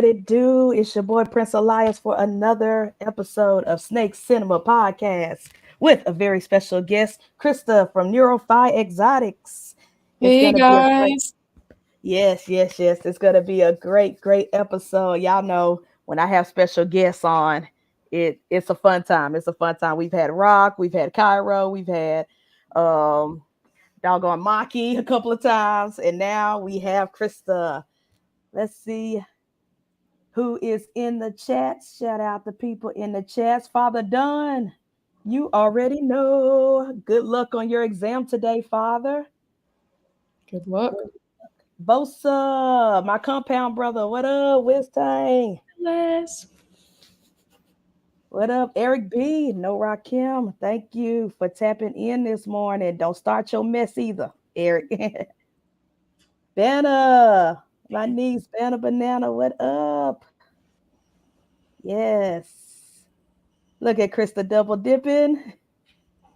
What it do? It's your boy Prince Elias for another episode of Snake Cinema Podcast with a very special guest, Krista from Neurofy Exotics. It's Hey gonna be a great guys. yes. It's gonna be a great episode. Y'all know when I have special guests on, it's a fun time. It's a fun time. We've had Rock, we've had Cairo, we've had um doggone Maki a couple of times, and now we have Krista. Let's see who is in the chat. Shout out the people in the chats. Father Dunn, you already know. Good luck on your exam today, Father. Good luck. Bosa, my compound brother. What up, Wistang? Les. What up, Eric B? No Rakim. Thank you for tapping in this morning. Don't start your mess either, Eric. Banner, my niece, Banner Banana. What up? Yes. Look at Krista double dipping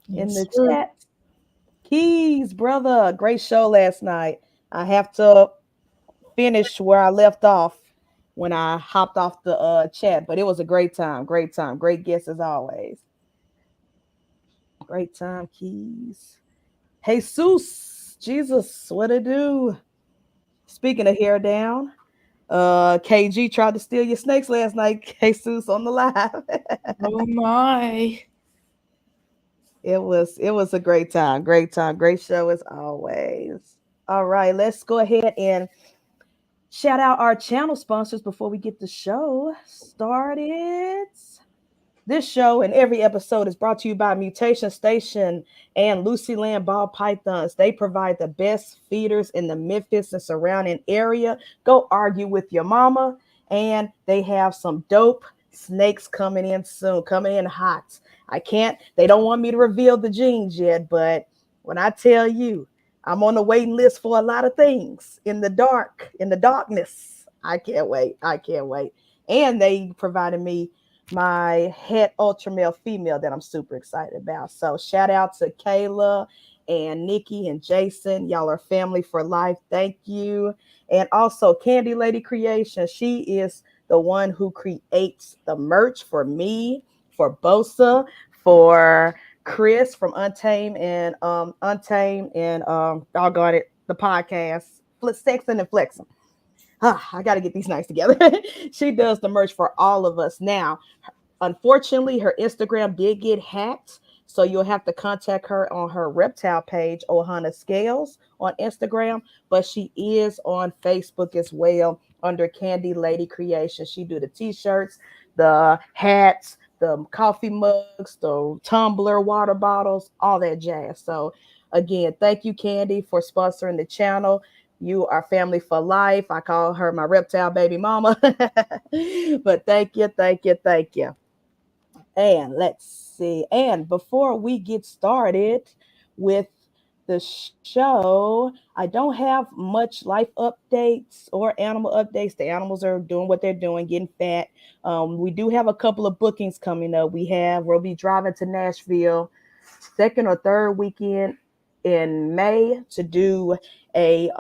in Yes, the sir. chat. Keys, brother. Great show last night. I have to finish where I left off when I hopped off the chat, but it was a great time. Great time. Great guests as always. Great time, Keys. Jesus, Jesus, what it do? Speaking of hair down, KG tried to steal your snakes last night. Jesus on the live. Oh my. It was a great time. Great time. Great show as always. All right, let's go ahead and shout out our channel sponsors before we get the show started. This show and every episode is brought to you by Mutation Station and Lucy Land Ball Pythons. They provide the best feeders in the Memphis and surrounding area. Go argue with your mama. And they have some dope snakes coming in soon, coming in hot. They don't want me to reveal the genes yet, but when I tell you, I'm on the waiting list for a lot of things in the darkness. I can't wait. I can't wait. And they provided me my het ultra male female that I'm super excited about. So shout out to Kayla and Nikki and Jason. Y'all are family for life. Thank you. And also Candy Lady Creation. She is the one who creates the merch for me, for Bosa, for Chris from Untamed and doggone it, the podcast. Sexing and Flexing. I got to get these nights together. She does the merch for all of us. Now, unfortunately, her Instagram did get hacked. So you'll have to contact her on her reptile page, Ohana Scales, on Instagram. But she is on Facebook as well under Candy Lady Creation. She do the t-shirts, the hats, the coffee mugs, the tumbler, water bottles, all that jazz. So again, thank you, Candy, for sponsoring the channel. You are family for life. I call her my reptile baby mama. But thank you. And let's see. And before we get started with the show, I don't have much life updates or animal updates. The animals are doing what they're doing, getting fat. We do have a couple of bookings coming up. We'll be driving to Nashville second or third weekend in May to do a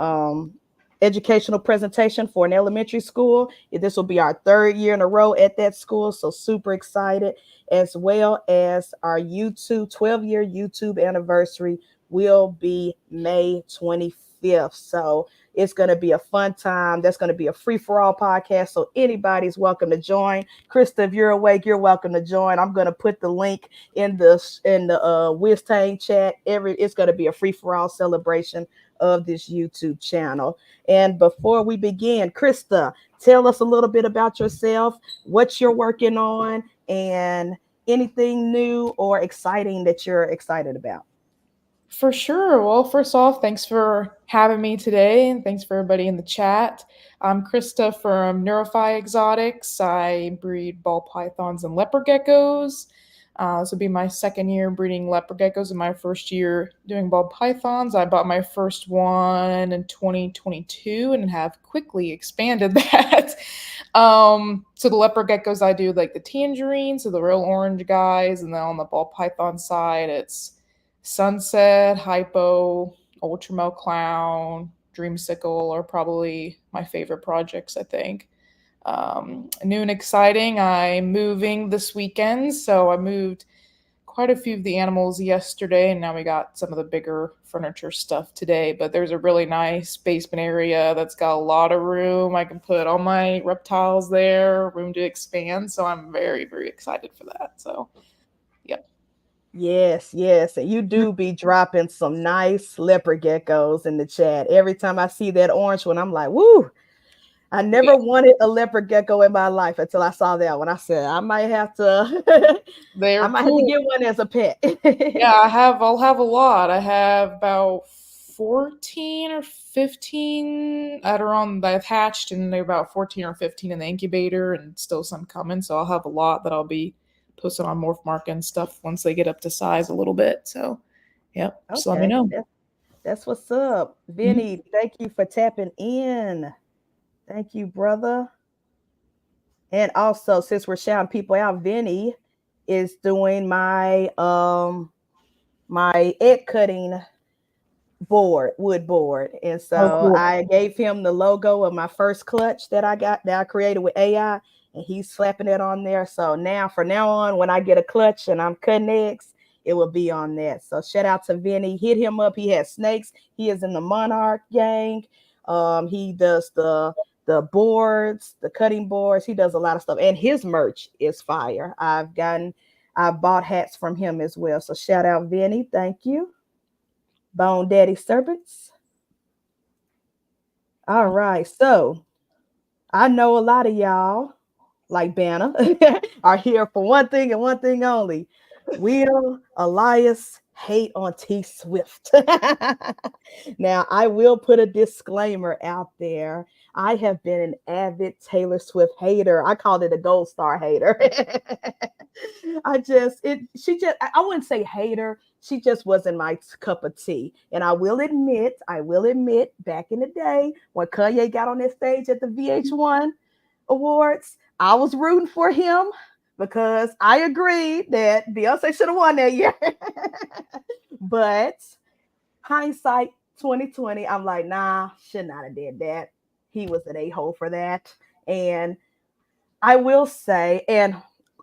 educational presentation for an elementary school. This will be our third year in a row at that school, so super excited, as well as our YouTube 12-year YouTube anniversary will be May 25th. So it's going to be a fun time. That's going to be a free for all podcast. So anybody's welcome to join. Krista, if you're awake, you're welcome to join. I'm going to put the link in the Wistang chat. It's going to be a free for all celebration of this YouTube channel. And before we begin, Krista, tell us a little bit about yourself, what you're working on, and anything new or exciting that you're excited about. For sure. Well, first off, thanks for having me today, and thanks for everybody in the chat. I'm Krista from Neurofy Exotics. I breed ball pythons and leopard geckos. This will be my second year breeding leopard geckos and my first year doing ball pythons. I bought my first one in 2022 and have quickly expanded that. So the leopard geckos, I do like the tangerine, so the real orange guys, and then on the ball python side, it's Sunset, Hypo, Ultramel Clown, Dreamsicle are probably my favorite projects, I think. New and exciting. I'm moving this weekend, so I moved quite a few of the animals yesterday, and now we got some of the bigger furniture stuff today. But there's a really nice basement area that's got a lot of room. I can put all my reptiles there, room to expand. So I'm very, very excited for that. So, yep. Yes, yes. And you do be dropping some nice leopard geckos in the chat. Every time I see that orange one, I'm like, woo. I never Yeah, wanted a leopard gecko in my life until I saw that one. I said, I might have to I they're might have to cool. get one as a pet. Yeah, I'll have a lot. I have about 14 or 15 that are on that I've hatched, and they're about 14 or 15 in the incubator, and still some coming. So I'll have a lot that I'll be posting on Morph Market and stuff once they get up to size a little bit. So, yep, just let me Okay, know. that's what's up. Mhm. Vinny, thank you for tapping in. Thank you, brother. And also, since we're shouting people out, Vinny is doing my egg cutting wood board. And Oh, so cool. I gave him the logo of my first clutch that I created with AI, and he's slapping it on there. So now, from now on, when I get a clutch and I'm cutting eggs, it will be on that. So shout out to Vinny. Hit him up. He has snakes. He is in the Monarch gang. He does the boards, the cutting boards. He does a lot of stuff, and his merch is fire. I bought hats from him as well. So shout out Vinny. Thank you. Bone Daddy Serpents. All right. So I know a lot of y'all, like Banner, are here for one thing and one thing only. Will Elias hate on T Swift? Now, I will put a disclaimer out there. I have been an avid Taylor Swift hater. I called it a gold star hater. I wouldn't say hater. She just wasn't my cup of tea. And I will admit, back in the day when Kanye got on that stage at the VH1 Awards, I was rooting for him because I agreed that Beyonce should have won that year. But hindsight 2020, I'm like, nah, should not have did that. He was an a-hole for that. And I will say, and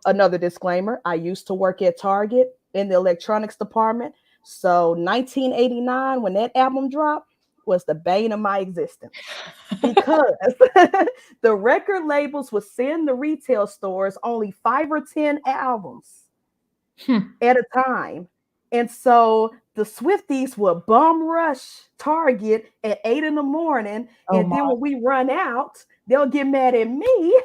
another disclaimer, I used to work at Target in the electronics department. So 1989, when that album dropped, was the bane of my existence because the record labels would send the retail stores only 5 or 10 albums Hmm. at a time. And so the Swifties would bum rush Target at 8 in the morning. Oh And then my. when we run out, they'll get mad at me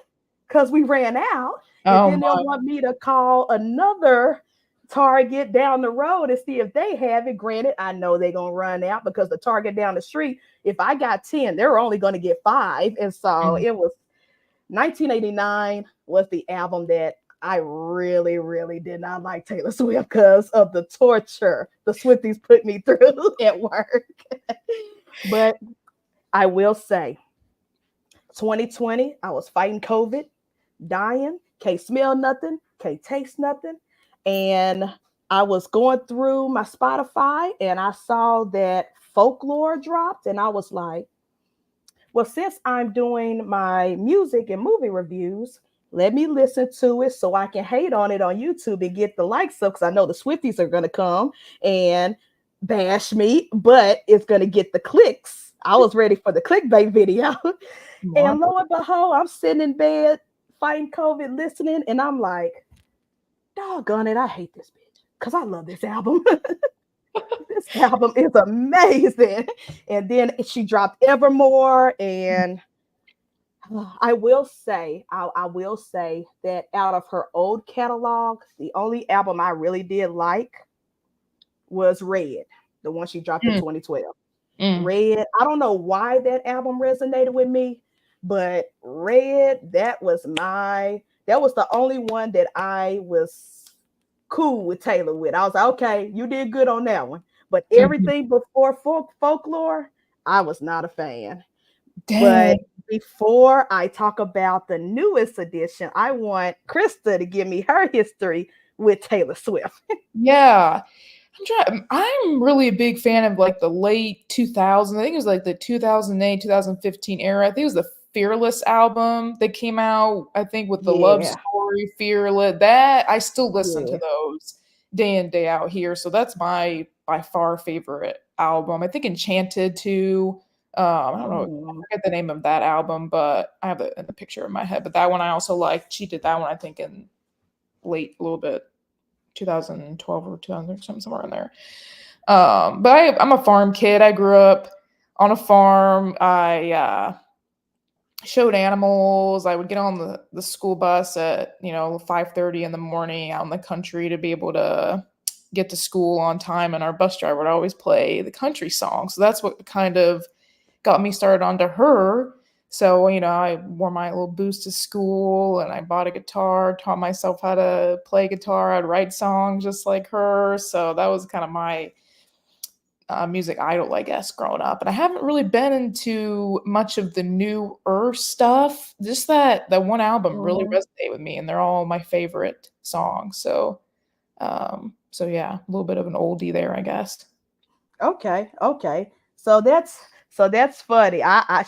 because we ran out. And Oh then they'll my. want me to call another Target down the road and see if they have it. Granted, I know they're going to run out because the Target down the street, if I got 10, they're only going to get 5. And so Mm. it was 1989 was the album that I really, really did not like Taylor Swift because of the torture the Swifties put me through at work. But I will say, 2020, I was fighting COVID, dying, can't smell nothing, can't taste nothing. And I was going through my Spotify and I saw that Folklore dropped, and I was like, well, since I'm doing my music and movie reviews, let me listen to it so I can hate on it on YouTube and get the likes up because I know the Swifties are going to come and bash me, but it's going to get the clicks. I was ready for the clickbait video. What? And lo and behold, I'm sitting in bed fighting COVID, listening, and I'm like, doggone it, I hate this bitch because I love this album. This album is amazing. And then she dropped Evermore, and I will say that out of her old catalog, the only album I really did like was Red, the one she dropped in Mm, 2012. mm. Red, I don't know why that album resonated with me, but Red, that was the only one that I was cool with Taylor with. I was like, okay, you did good on that one. But Mhm. everything before Folklore, I was not a fan. But Dang. before I talk about the newest edition, I want Krista to give me her history with Taylor Swift. Yeah. I'm really a big fan of like the late 2000s. I think it was like the 2008, 2015 era. I think it was the Fearless album that came out, I think, with the Love Yeah, Story, Fearless. That I still listen to yeah. those day in, day out here. So that's my by far favorite album. I think Enchanted too. I don't know, I Mm. forget the name of that album, but I have it in the picture in my head. But that one I also like. She did that one, I think, in late a little bit 2012 or 2000 something somewhere in there. But I'm a farm kid. I grew up on a farm. I showed animals. I would get on the school bus at 5:30 in the morning out in the country to be able to get to school on time. And our bus driver would always play the country song. So that's what kind of got me started onto her. So, I wore my little boots to school and I bought a guitar, taught myself how to play guitar. I'd write songs just like her. So that was kind of my music idol, I guess, growing up. And I haven't really been into much of the newer stuff. Just that one album really Mhm. resonated with me, and they're all my favorite songs. So yeah, a little bit of an oldie there, I guess. Okay, okay. So that's funny.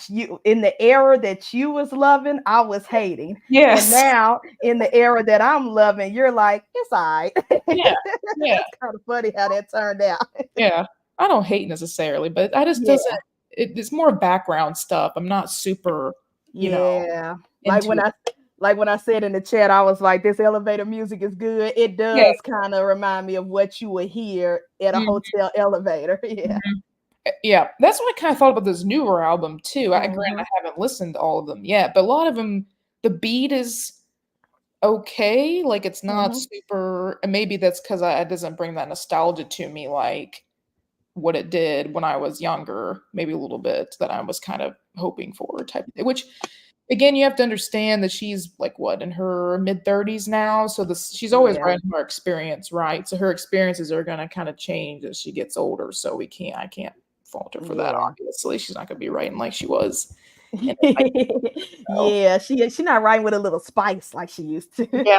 You in the era that you was loving, I was hating, and Yes. now in the era that I'm loving, you're like, it's all right. Yeah. Yeah. That's kind of funny how that turned out. Yeah. I don't hate necessarily, but I just doesn't. Yeah, It's more background stuff. I'm not super, you know, yeah. Like into when it. I said in the chat, I was like, this elevator music is good. It Yeah. does kind of remind me of what you would hear at a Mhm, hotel elevator. Yeah. mhm. Yeah, that's what I kind of thought about this newer album too. Granted, Hmm. I haven't listened to all of them yet, but a lot of them, the beat is okay. Like it's not Hmm. super, and maybe that's because it doesn't bring that nostalgia to me like what it did when I was younger. Maybe a little bit that I was kind of hoping for type of thing. Which, again, you have to understand that she's like what in her mid 30s now, so this she's always Yeah. writing her experience, right? So her experiences are going to kind of change as she gets older. So I can't fault her for that. Yeah. Obviously, she's not going to be writing like she was in her 20s. So, Yeah, she not writing with a little spice like she used to. Because yeah.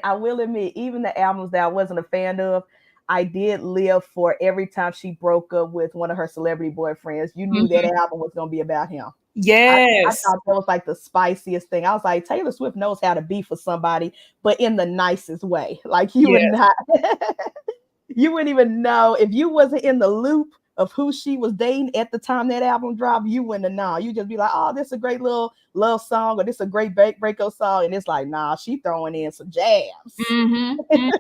I will admit, even the albums that I wasn't a fan of, I did live for every time she broke up with one of her celebrity boyfriends. You knew that Mhm. album was gonna be about him. I Yes. thought that was like the spiciest thing. I was like, Taylor Swift knows how to be for somebody, but in the nicest way. Like you would Yes. not you wouldn't even know if you wasn't in the loop of who she was dating at the time that album dropped. You wouldn't have known. You just be like, oh, this is a great little love song, or this is a great breakup song, and it's like, nah, she throwing in some jams. Mhm. Mhm.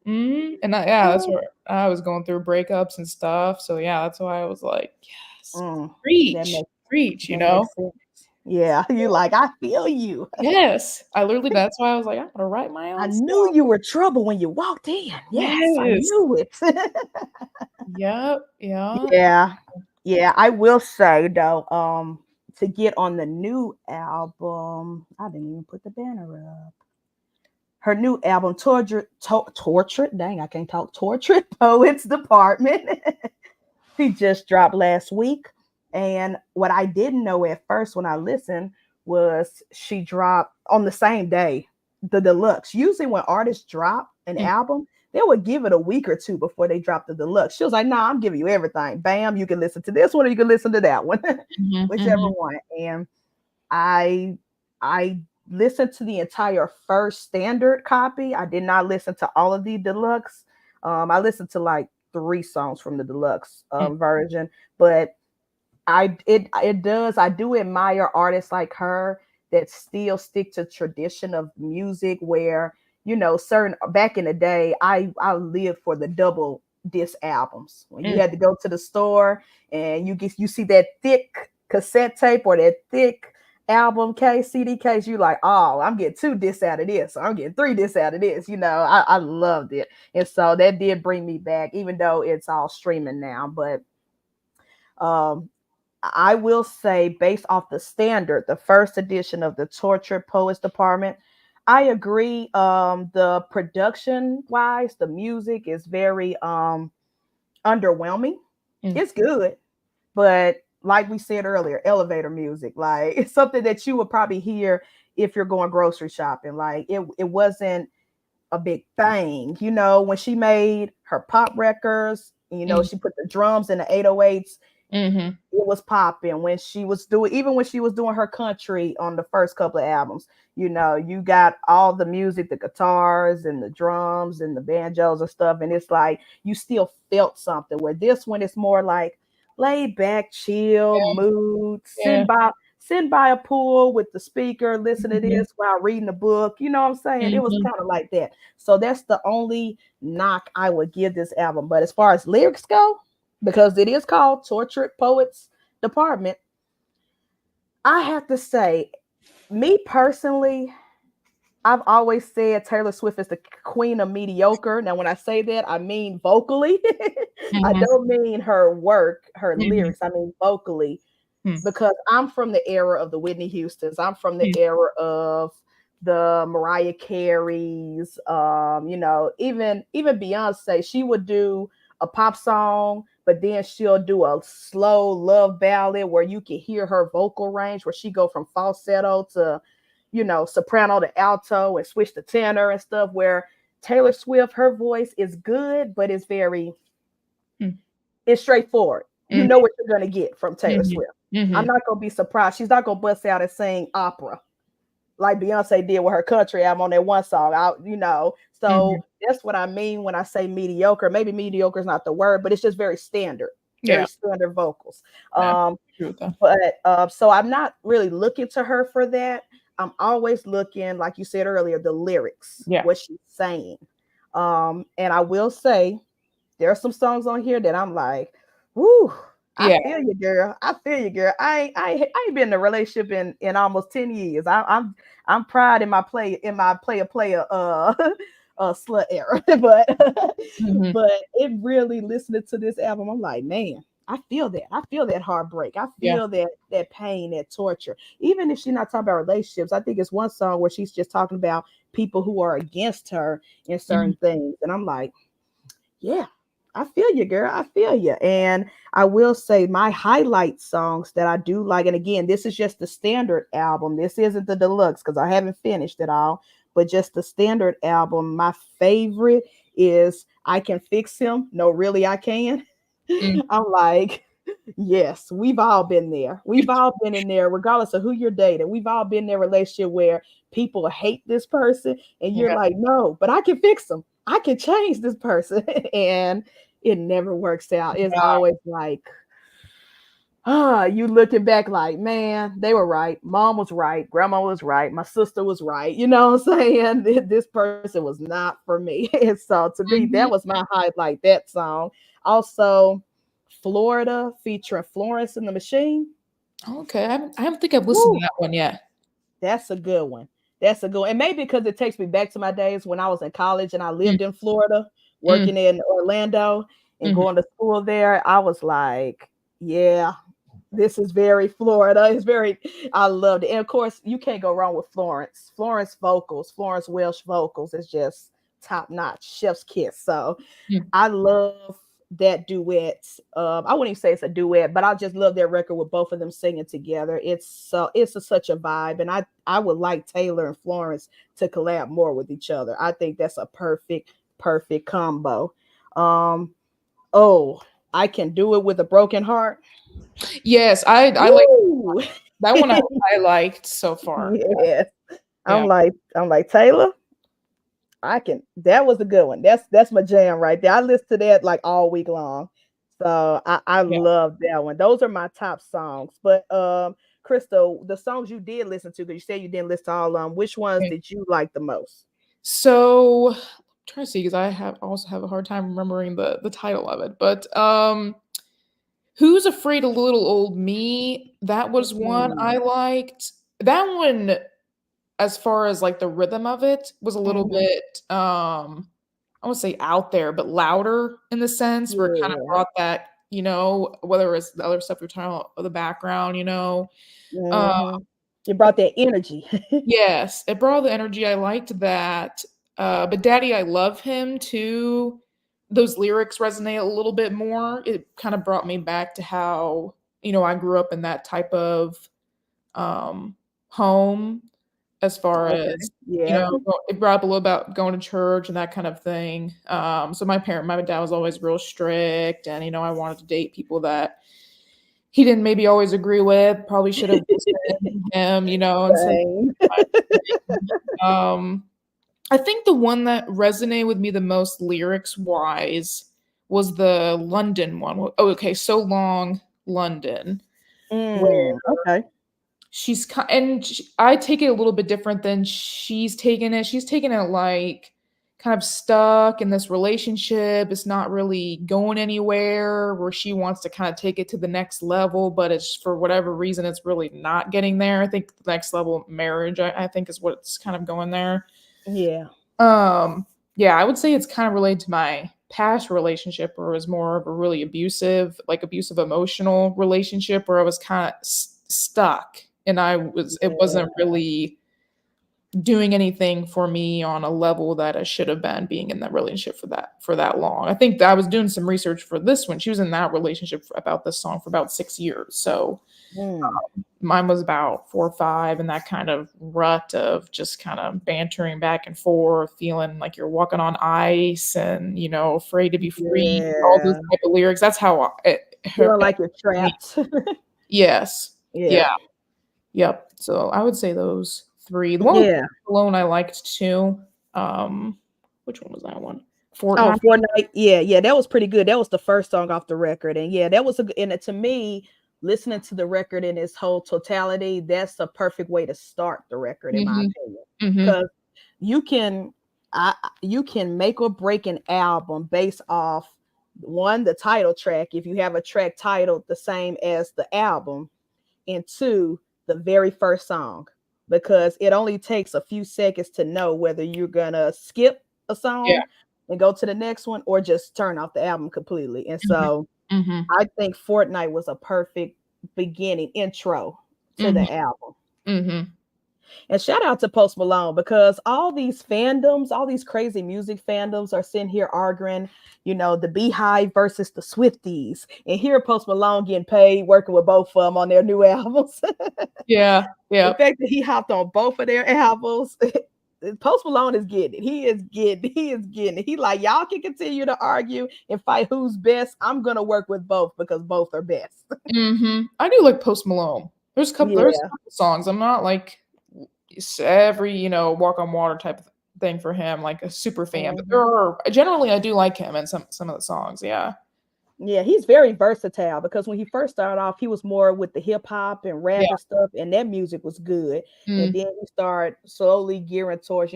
Mhm. And yeah, that's where I was going through breakups and stuff. So yeah, that's why I was like, yes, Mm, that preach, makes preach. that makes sense. Yeah, you like, I feel you. Yes, I literally. That's why I was like, I'm gonna write my I own knew song. you were trouble when you walked in. Yes, I Yes. knew it. Yep. Yeah. Yeah. Yeah, I will say though, to get on the new album, I didn't even put the banner up. Her new album, Tortured, dang, I can't talk, Tortured Poets Department. She just dropped last week. And what I didn't know at first when I listened was she dropped on the same day, the deluxe. Usually when artists drop an Mm, album, they would give it a week or two before they drop the deluxe. She was like, nah, I'm giving you everything. Bam, you can listen to this one or you can listen to that one, mhm, whichever mhm, one. And I I listened to the entire first standard copy. I did not listen to all of the deluxe. I listened to like three songs from the deluxe mm, version, but it does. I do admire artists like her that still stick to tradition of music where certain back in the day I lived for the double disc albums when you mm. had to go to the store and you see that thick cassette tape or that thick album case, CD case, you like, oh, I'm getting two discs out of this, or I'm getting three discs out of this. I loved it. And so that did bring me back, even though it's all streaming now. But um I will say, based off the standard, the first edition of the Torture Poets Department, I agree. The production wise, the music is very underwhelming. Mm. It's good, but like we said earlier, elevator music, like it's something that you would probably hear if you're going grocery shopping. Like it wasn't a big thing. When she made her pop records, Mm. she put the drums and the 808s. Mm-hmm. It was popping when she was doing, even when she was doing her country on the first couple of albums. You know, you got all the music, the guitars and the drums and the banjos and stuff, and it's like you still felt something. Where this one is more like laid back, chill mood, Yeah. sitting by a pool with the speaker, listen to Mm-hmm. this while reading a book. You know what I'm saying? It was Mm-hmm. kind of like that. So that's the only knock I would give this album. But as far as lyrics go, because it is called Tortured Poets Department, I have to say, me personally, I've always said Taylor Swift is the queen of mediocre. Now, when I say that, I mean vocally. I Mm-hmm. don't mean her work, her Mm-hmm. lyrics. I mean vocally, because I'm from the era of the Whitney Houstons. I'm from the era of the Mariah Careys. You know, even Beyonce, she would do a pop song, but then she'll do a slow love ballad where you can hear her vocal range, where she go from falsetto to, you know, soprano to alto and switch to tenor and stuff. Where Taylor Swift, her voice is good, but it's very, it's straightforward. You know Mm-hmm. what you're gonna get from Taylor Mm-hmm. Swift. I'm Mm-hmm. not gonna be surprised. She's not gonna bust out and sing opera like Beyonce did with her country album on that one song. You know, Mm-hmm. so that's what I mean when I say mediocre. Maybe mediocre is not the word, but it's just Yeah. very standard vocals. Yeah. I Um, agree with that. but so I'm not really looking to her for that. I'm always looking, like you said earlier, the lyrics, Yeah. what she's saying. And I will say there are some songs on here that I'm like, whoo, I Yeah. feel you, girl. I feel you, girl. I ain't been in a relationship in almost 10 years. I'm proud in my player slut era. Mm-hmm. But it really, listening to this album, I'm like, man, I feel that. I feel that heartbreak. I Yeah. feel that pain, that torture. Even if she's not talking about relationships, I think it's one song where she's just talking about people who are against her in Mm-hmm. certain things. And I'm like, yeah, I feel you, girl. I feel you. And I will say my highlight songs that I do like, and again, this is just the standard album. This isn't the deluxe because I haven't finished it all, but just the standard album. My favorite is I Can Fix Him. No, really, I can. I'm like, yes, we've all been there. We've all been in there, regardless of who you're dating. We've all been in a relationship where people hate this person, and you're Yeah. like, no, but I can fix them. I can change this person. And it never works out. It's always like, you looking back like, man, they were right. Mom was right. Grandma was right. My sister was right. You know what I'm saying? This person was not for me. And so to me, that Mm-hmm. was my highlight, that song. Also, Florida featuring Florence and the Machine. Okay. I don't think I've listened to Woo, that one yet. that's a good one. That's a good one. And maybe because it takes me back to my days when I was in college and I lived in Florida, working in Orlando and Mm-hmm. going to school there. I was like, yeah, this is very Florida. It's very, I loved it. And of course, you can't go wrong with Florence. Florence Welsh vocals is just top notch, chef's kiss. So I love that duet. I wouldn't even say it's a duet, but I just love that record with both of them singing together. Such a vibe, and I would like Taylor and Florence to collab more with each other. I think that's a perfect combo. Um, oh, I Can Do It With a Broken Heart. Yes, I like Woo! that one. I liked so far. Yes. Yeah. I'm like Taylor. I can. That was a good one. That's my jam right there. I listen to that like all week long. So I Yeah. love that one. Those are my top songs. But Crystal, the songs you did listen to, because you said you didn't listen to all of them, which ones Yeah. did you like the most? So I'm trying to see because I also have a hard time remembering the title of it. But Who's Afraid of Little Old Me? That was one I Mm, liked. That one, as far as like the rhythm of it, was a little mhm. bit I won't say out there, but louder in the sense where it kind of Yeah. brought that, whether it's the other stuff you're talking about, or the background. Uh, Hmm. It brought that energy. yes, it brought the energy. I liked that. But Daddy, I Love Him too. Those lyrics resonate a little bit more. It kind of brought me back to how, I grew up in that type of um, home as far Okay. as, Yeah. it brought up a little about going to church and that kind of thing. So my dad was always real strict, and I wanted to date people that he didn't maybe always agree with. Probably should have listened to him, instead. Same. Um, I think the one that resonated with me the most lyrics wise was the London one. Oh, okay, So Long, London, where Okay. I take it a little bit different than she's taken it. She's taken it like kind of stuck in this relationship. It's not really going anywhere, where she wants to kind of take it to the next level, but it's for whatever reason, it's really not getting there. I think the next level of marriage, I think, is what's kind of going there. Yeah. Yeah, I would say it's kind of related to my past relationship, where it was more of a really abusive emotional relationship, where I was kind of stuck, and it wasn't really doing anything for me on a level that I should have been being in that relationship for that long. I think that I was doing some research for this one. She was in that relationship about this song for about 6 years. So Mm. mine was about 4 or 5, and that kind of rut of just kind of bantering back and forth, feeling like you're walking on ice and, afraid to be free, all those Yeah. type of lyrics. That's how Feel like you're trapped. yes. Yeah. Yeah. Yep. So I would say those 3. The one with Yeah. Alone I liked too. Um, which one was that one? Oh, Fortnite. Fortnite. Yeah, yeah, that was pretty good. That was the first song off the record, and yeah, that was and to me, listening to the record in its whole totality, that's a perfect way to start the record, in my Mhm. opinion, Mhm. because you can, you can make or break an album based off one, the title track, if you have a track titled the same as the album, and two, the very first song, because it only takes a few seconds to know whether you're gonna skip a Yeah. song and go to the next one or just turn off the album completely. And Mhm. so Mhm. I think Fortnite was a perfect beginning intro to Mhm. the album. Mhm. And shout out to Post Malone, because all these fandoms, all these crazy music fandoms are sitting here arguing, the Beehive versus the Swifties. And here Post Malone getting paid working with both of them on their new albums. Yeah. The Yep. fact that he hopped on both of their albums, Post Malone is getting it. He is getting it. He like, y'all can continue to argue and fight who's best. I'm gonna work with both because both are best. Mhm. I do like Post Malone. There's a Yeah. couple songs. I'm not like every, walk on water type of thing for him, like a super fan, but Mhm. generally I do like him and some of the songs. Yeah. Yeah, he's very versatile, because when he first started off, he was more with the hip hop and rap Yeah. and stuff, and that music was good. And Mm. then he started slowly gearing towards,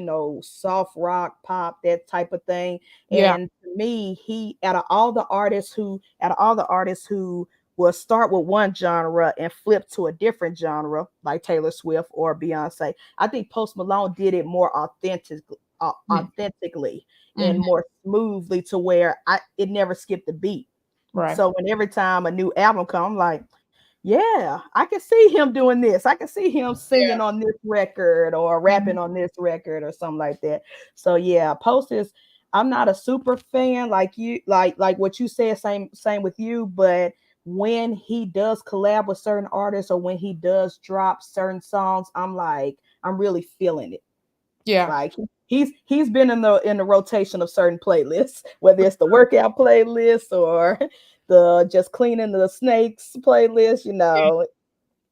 soft rock, pop, that type of thing. Yeah. And to me, he out of all the artists who will start with one genre and flip to a different genre, like Taylor Swift or Beyonce, I think Post Malone did it more Mm. authentically and Mhm. more smoothly, to where it never skipped a beat. Right. So when every time a new album comes, I'm like, yeah, I can see him doing this. I can see him Yeah. singing on this record or Mhm. rapping on this record or something like that. So yeah, Post is. I'm not a super fan like you, like what you said. Same with you. But when he does collab with certain artists, or when he does drop certain songs, I'm really feeling it. Yeah. Like he's been in the rotation of certain playlists, whether it's the workout playlist or the just cleaning the snakes playlist. Yeah.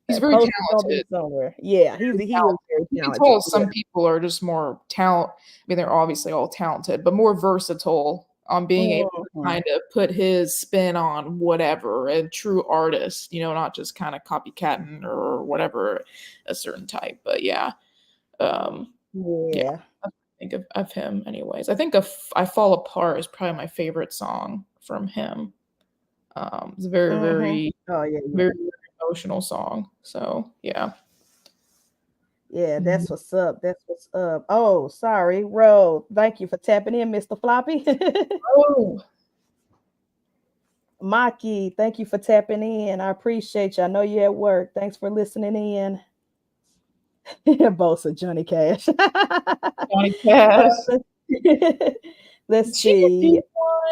He's very Post is gonna be talented. somewhere. Yeah, Very he is talented. very You can talented. tell Yeah. some people are just more talent. I mean, they're obviously all talented, but more versatile on being able to Mhm. kind of put his spin on whatever, a true artist, not just kind of copycatting or whatever a certain type. But yeah, yeah, Yeah. I think of him anyways. I think of I Fall Apart is probably my favorite song from him. It's a very, Hmm. very, Oh yeah, yeah. very, very emotional song. So yeah. Yeah, that's what's up. That's what's up. Oh, sorry, Ro. Thank you for tapping in, Mr. Floppy. Oh, Maki, thank you for tapping in. I appreciate you. I know you're at work. Thanks for listening in. Both of Johnny Cash. Johnny Cash. let's, let's She did see. do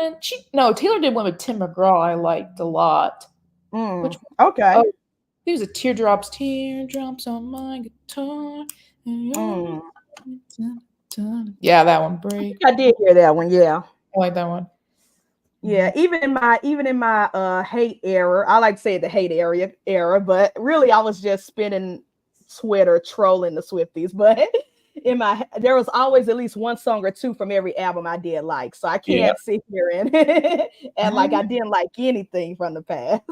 one. No, Taylor did one with Tim McGraw. I liked a lot. Which one? Okay. Oh, it was a teardrops on my guitar. Mm. Yeah, that one. Break. I did hear that one. Yeah. I like that one. Yeah, even in my hate era, I like to say the hate era, but really I was just spinning Twitter trolling the Swifties. But there was always at least one song or two from every album I did like. So I Yeah. can't sit here and and like I didn't like anything from the past.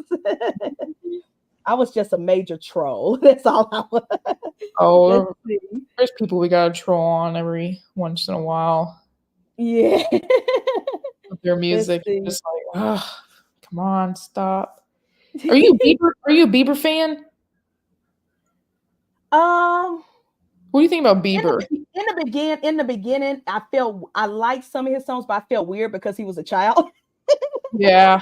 I was just a major troll. That's all I was. Let's Oh, see. there's people we gotta troll on every once in a while Yeah. with their Let's music. see. Just like, oh, come on, stop. Are you Bieber? Are you a Bieber fan? um What do you think about in Bieber? the beginning, I felt I liked some of his songs, but I felt weird because he was a child. Yeah.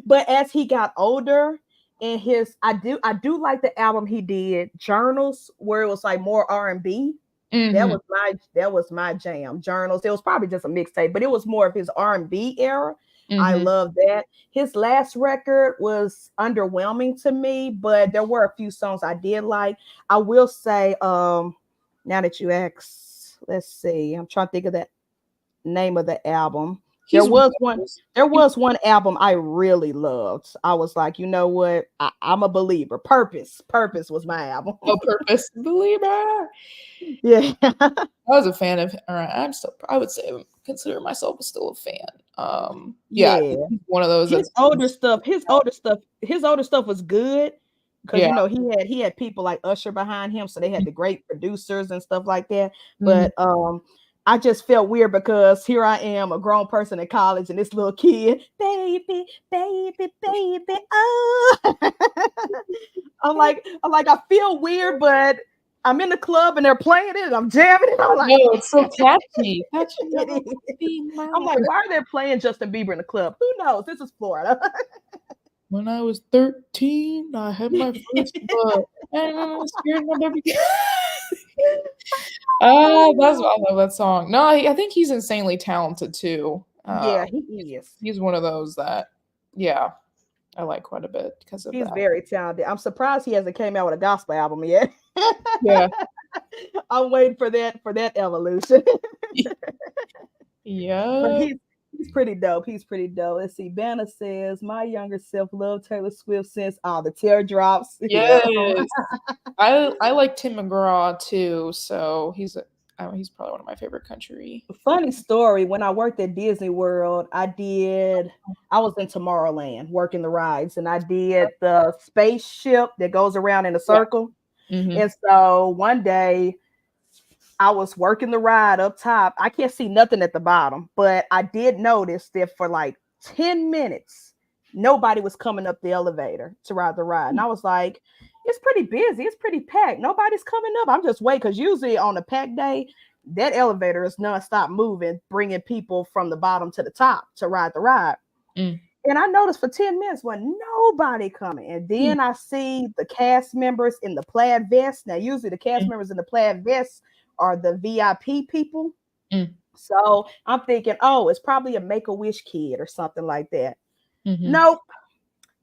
But as he got older, and I do like the album he did, Journals, where it was like more R&B. That Hmm. was my jam. Journals. It was probably just a mixtape, but it was more of his R&B era. I Hmm. love that. His last record was underwhelming to me, but there were a few songs I did like. I will say, now that you ask, let's see. I'm trying to think of that name of the album. There He's one was of one. those. There was one album I really loved. I was like, you know what? I'm a believer. Purpose. Purpose was my album. No purpose, believer. Yeah. I was a fan of, or I'm still, I would say, consider myself still a fan. Yeah, Yeah. he's one of those His that's, older stuff, his older stuff was good because yeah. he had people like Usher behind him, so they had the great producers and stuff like that. Mhm. But I just felt weird because here I am, a grown person in college, and this little kid, baby, baby, baby, oh. I feel weird, but I'm in the club and they're playing it, and I'm jamming it. I'm No, like, it's so catchy. Catchy, it is. be I'm mine. like, why are they playing Justin Bieber in the club? Who knows? This is Florida. When I was 13, I had my first love, and I was scared my baby. That's I love that song. No, I think he's insanely talented too. Yeah, he is. He's one of those that, yeah, I like quite a bit because of He's that. very talented. I'm surprised he hasn't came out with a gospel album yet. Yeah. I'm waiting for that evolution. But Yeah. he's pretty dope. He's pretty dope. Let's see. Banner says, "My younger self loved Taylor Swift since all the teardrops." Yeah. Yes. I like Tim McGraw too, so he's probably one of my favorite country. Funny story. When I worked at Disney World, I was in Tomorrowland working the rides, and I did the spaceship that goes around in a Yeah. circle. Mhm. And so one day I was working the ride up top. I can't see nothing at the bottom, but I did notice that for like 10 minutes, nobody was coming up the elevator to ride the ride. And I was like, it's pretty busy. It's pretty packed. Nobody's coming up. I'm just waiting because usually on a packed day, that elevator is nonstop moving, bringing people from the bottom to the top to ride the ride. Mm. And I noticed for 10 minutes when nobody coming. And Mm. then I see the cast members in the plaid vest. Now, usually the cast Mm. members in the plaid vests are the VIP people. Mm. So I'm thinking, oh, it's probably a Make-A-Wish kid or something like that. Mhm. Nope.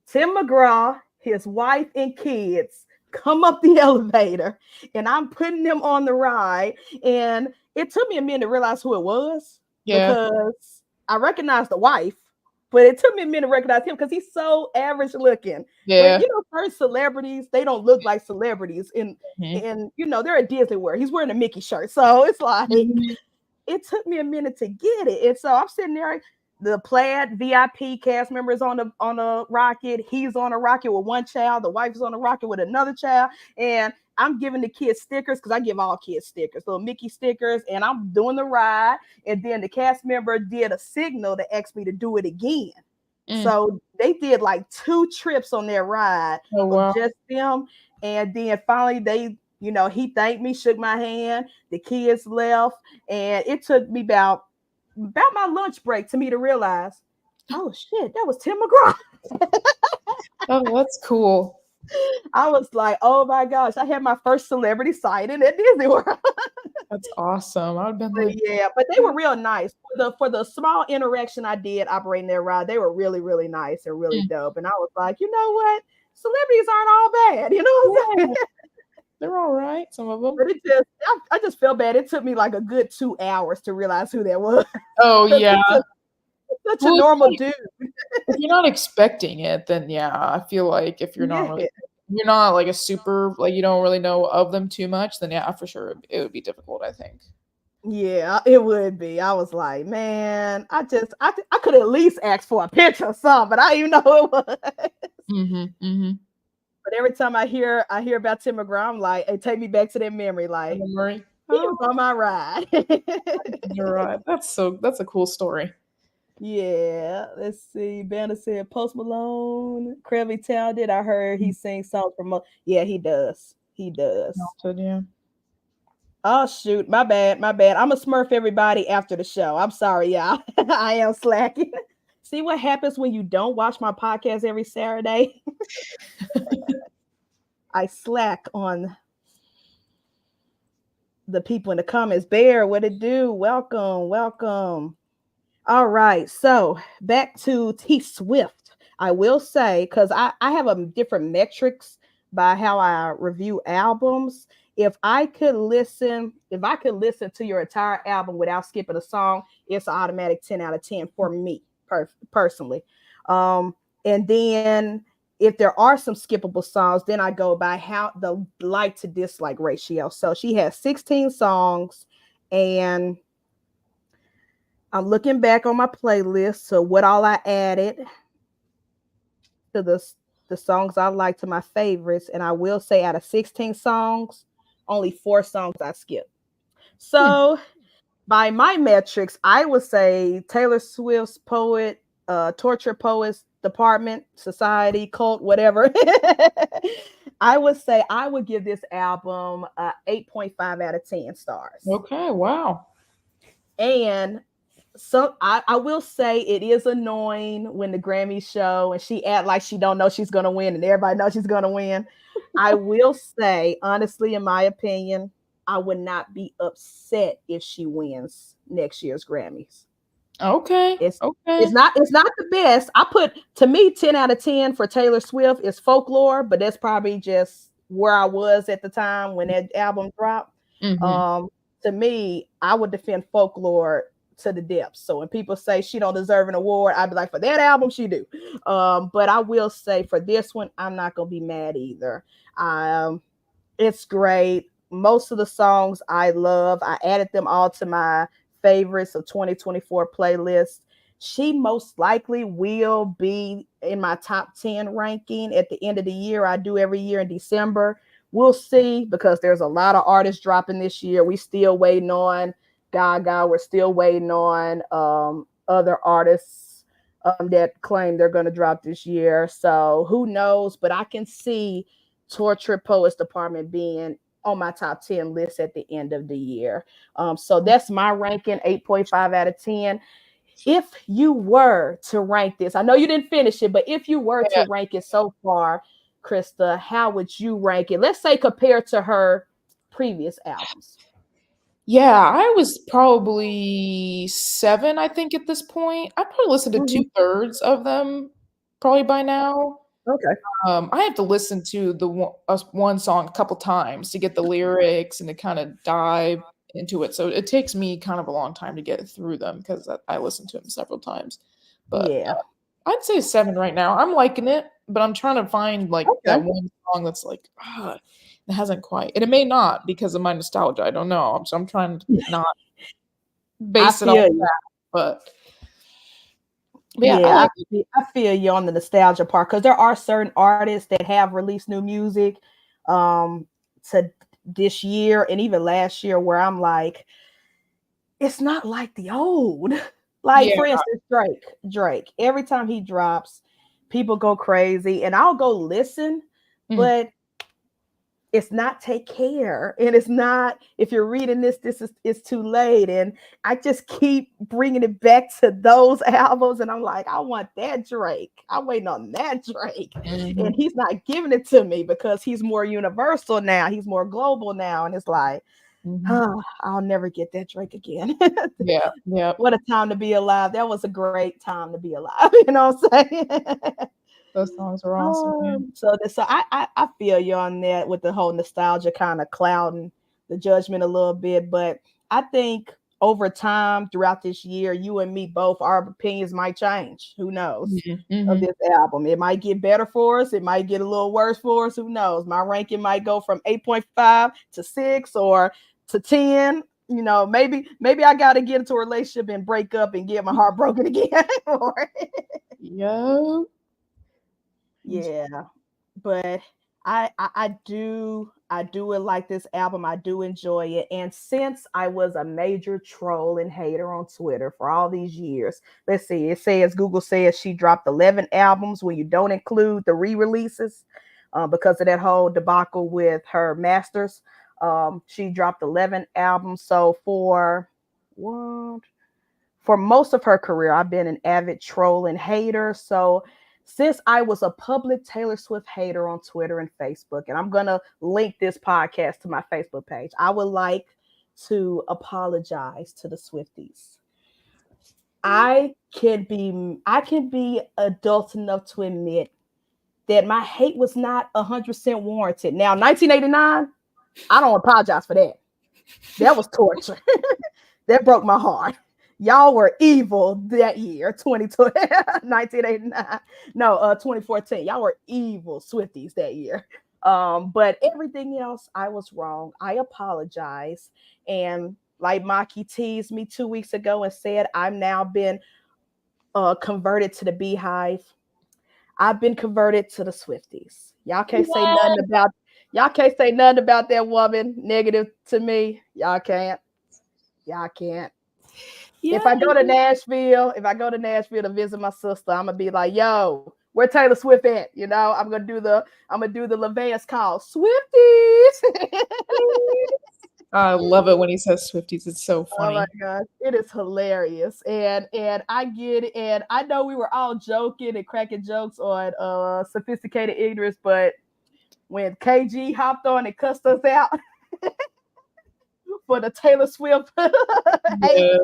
Tim McGraw, his wife and kids come up the elevator, and I'm putting them on the ride. And it took me a minute to realize who it was Yeah. because I recognized the wife, but it took me a minute to recognize him because he's so average looking. When Yeah. first celebrities, they don't look like celebrities, and Mhm. they're at Disney World. He's wearing a Mickey shirt, so it's like Mhm. it took me a minute to get it. And so I'm sitting there, the plaid VIP cast members on a rocket. He's on a rocket with one child. The wife is on a rocket with another child. And I'm giving the kids stickers because I give all kids stickers, little Mickey stickers, and I'm doing the ride. And then the cast member did a signal to ask me to do it again. Mm. So they did like 2 trips on their ride Oh, of wow. just them. And then finally he thanked me, shook my hand, the kids left, and it took me about my lunch break to me to realize, oh shit, that was Tim McGraw. Oh, that's cool. I was like, oh my gosh, I had my first celebrity sighting at Disney World. That's awesome. I would've been But like, yeah, but they were real nice. For the small interaction I did operating their ride, they were really, really nice and really mm, dope. And I was like, you know what? Celebrities aren't all bad, you know what I'm yeah, saying? they're all right, some of them. But I just felt bad. It took me like a good 2 hours to realize who that was. Oh, 'Cause yeah. such a Well, normal dude. if you're not expecting it, then yeah, I feel like if Yeah. you're not like a super like you don't really know of them too much, then yeah, for sure it would be difficult, I think. Yeah, it would be. I was like, man, I could at least ask for a picture or something, but I didn't even know who it was. Mhm. Mhm. But every time I hear about Tim McGraw, I'm like, hey, take me back to that memory. Like Memory. he Oh, was on my ride. you're right. That's a cool story. Yeah, let's see. Banner said Post Malone, Krabby talented. I heard he sings songs from. Yeah, he does. He does. Childhood, yeah. Oh shoot, my bad, my bad. I'm a Smurf everybody after the show. I'm sorry, y'all. I am slacking. See what happens when you don't watch my podcast every Saturday? I slack on the people in the comments. Bear, what it do? Welcome, welcome. All right, so back to T Swift. I will say, because I have a different metrics by how I review albums. If I could listen to your entire album without skipping a song, it's an automatic 10 out of 10 for me personally. Um, and then if there are some skippable songs, then I go by how the like to dislike ratio. So she has 16 songs, and I'm looking back on my playlist. So what all I added to the songs I like to my favorites, and I will say out of 16 songs, only 4 songs I skipped. Hmm. So by my metrics, I would say Taylor Swift's poet, torture poets department, society, cult, whatever. I would say I would give this album 8.5 out of 10 stars. Okay, wow. And so I will say it is annoying when the Grammys show and she act like she don't know she's gonna win and everybody knows she's gonna win. I will say, honestly, in my opinion, I would not be upset if she wins next year's Grammys. Okay, It's okay. it's not the best. I put to me 10 out of 10 for Taylor Swift is folklore, but that's probably just where I was at the time when that album dropped. Mhm. Um, to me, I would defend folklore to the depths. So when people say she don't deserve an award, I'd be like, for that album, she do. But I will say for this one, I'm not gonna be mad either. Um, it's great. Most of the songs I love. I added them all to my favorites of 2024 playlist. She most likely will be in my top 10 ranking at the end of the year. I do every year in December. We'll see because there's a lot of artists dropping this year. We still waiting on Gaga. We're still waiting on other artists that claim they're going to drop this year. So who knows? But I can see Torture Poets Department being on my top 10 list at the end of the year. So that's my ranking 8.5 out of 10. If you were to rank this, I know you didn't finish it, but if you were to Yeah. rank it so far, Krista, how would you rank it? Let's say compared to her previous albums. Yeah, I was probably 7, I think, at this point. I probably listened to Mhm. 2/3 of them probably by now. Okay. I have to listen to the one song a couple times to get the lyrics and to kinda dive into it, so it takes me kind of a long time to get through them 'cause I listened to them several times, but, Yeah. I'd say 7 right now. I'm liking it, but I'm trying to find, like, Okay. that one song that's like, it hasn't quite and it may not because of my nostalgia, I don't know, so I'm trying to not I base it off feel that, you. but yeah, I Yeah, like it. I feel you on the nostalgia part because there are certain artists that have released new music um to this year and even last year where I'm like, it's not like the old. Like Yeah. for instance, Drake. Every time he drops, people go crazy, and I'll go listen, Mm. but it's not take care, and it's not if you're reading this is it's too late, and I just keep bringing it back to those albums, and I'm like, I want that Drake. I'm waiting on that Drake, and Mhm. he's not giving it to me because he's more universal now, he's more global now, and it's like, Mhm. oh, I'll never get that Drake again. Yeah, yep. What a time to be alive. That was a great time to be alive. You know what I'm saying? Those songs are awesome, yeah. So I feel you on that with the whole nostalgia kind of clouding the judgment a little bit, but I think over time throughout this year, you and me both, our opinions might change. Who knows? Of Mm-hmm. this album, it might get better for us. It might get a little worse for us. Who knows? My ranking might go from 8.5 to 6 or to 10. You know, maybe I got to get into a relationship and break up and get my heart broken again. Yo. Yeah, but I do like this album. I do enjoy it. And since I was a major troll and hater on Twitter for all these years, let's see. It says Google says she dropped 11 albums when you don't include the re-releases, because of that whole debacle with her masters. She dropped 11 albums. So what? For most of her career, I've been an avid troll and hater. So since I was a public Taylor Swift hater on Twitter and Facebook, and I'm going to link this podcast to my Facebook page, I would like to apologize to the Swifties. I can be adult enough to admit that my hate was not 100% warranted. Now, 1989, I don't apologize for that. That was torture. That broke my heart. Y'all were evil that year, 2020, 1989. No, 2014. Y'all were evil Swifties that year. But everything else, I was wrong. I apologize. And like Maki teased me 2 weeks ago and said, I'm now been converted to the Beehive. I've been converted to the Swifties. Y'all can't say nothing about that woman negative to me. Y'all can't. Y'all can't. Yeah. If I go to Nashville to visit my sister, I'm gonna be like, yo, where Taylor Swift at? You know, I'm gonna do the Levi's call. Swifties. I love it when he says Swifties. It's so Oh my funny. gosh, it is hilarious. And I get it. And I know we were all joking and cracking jokes on sophisticated ignorance, but when KG hopped on and cussed us out for the Taylor Swift hate,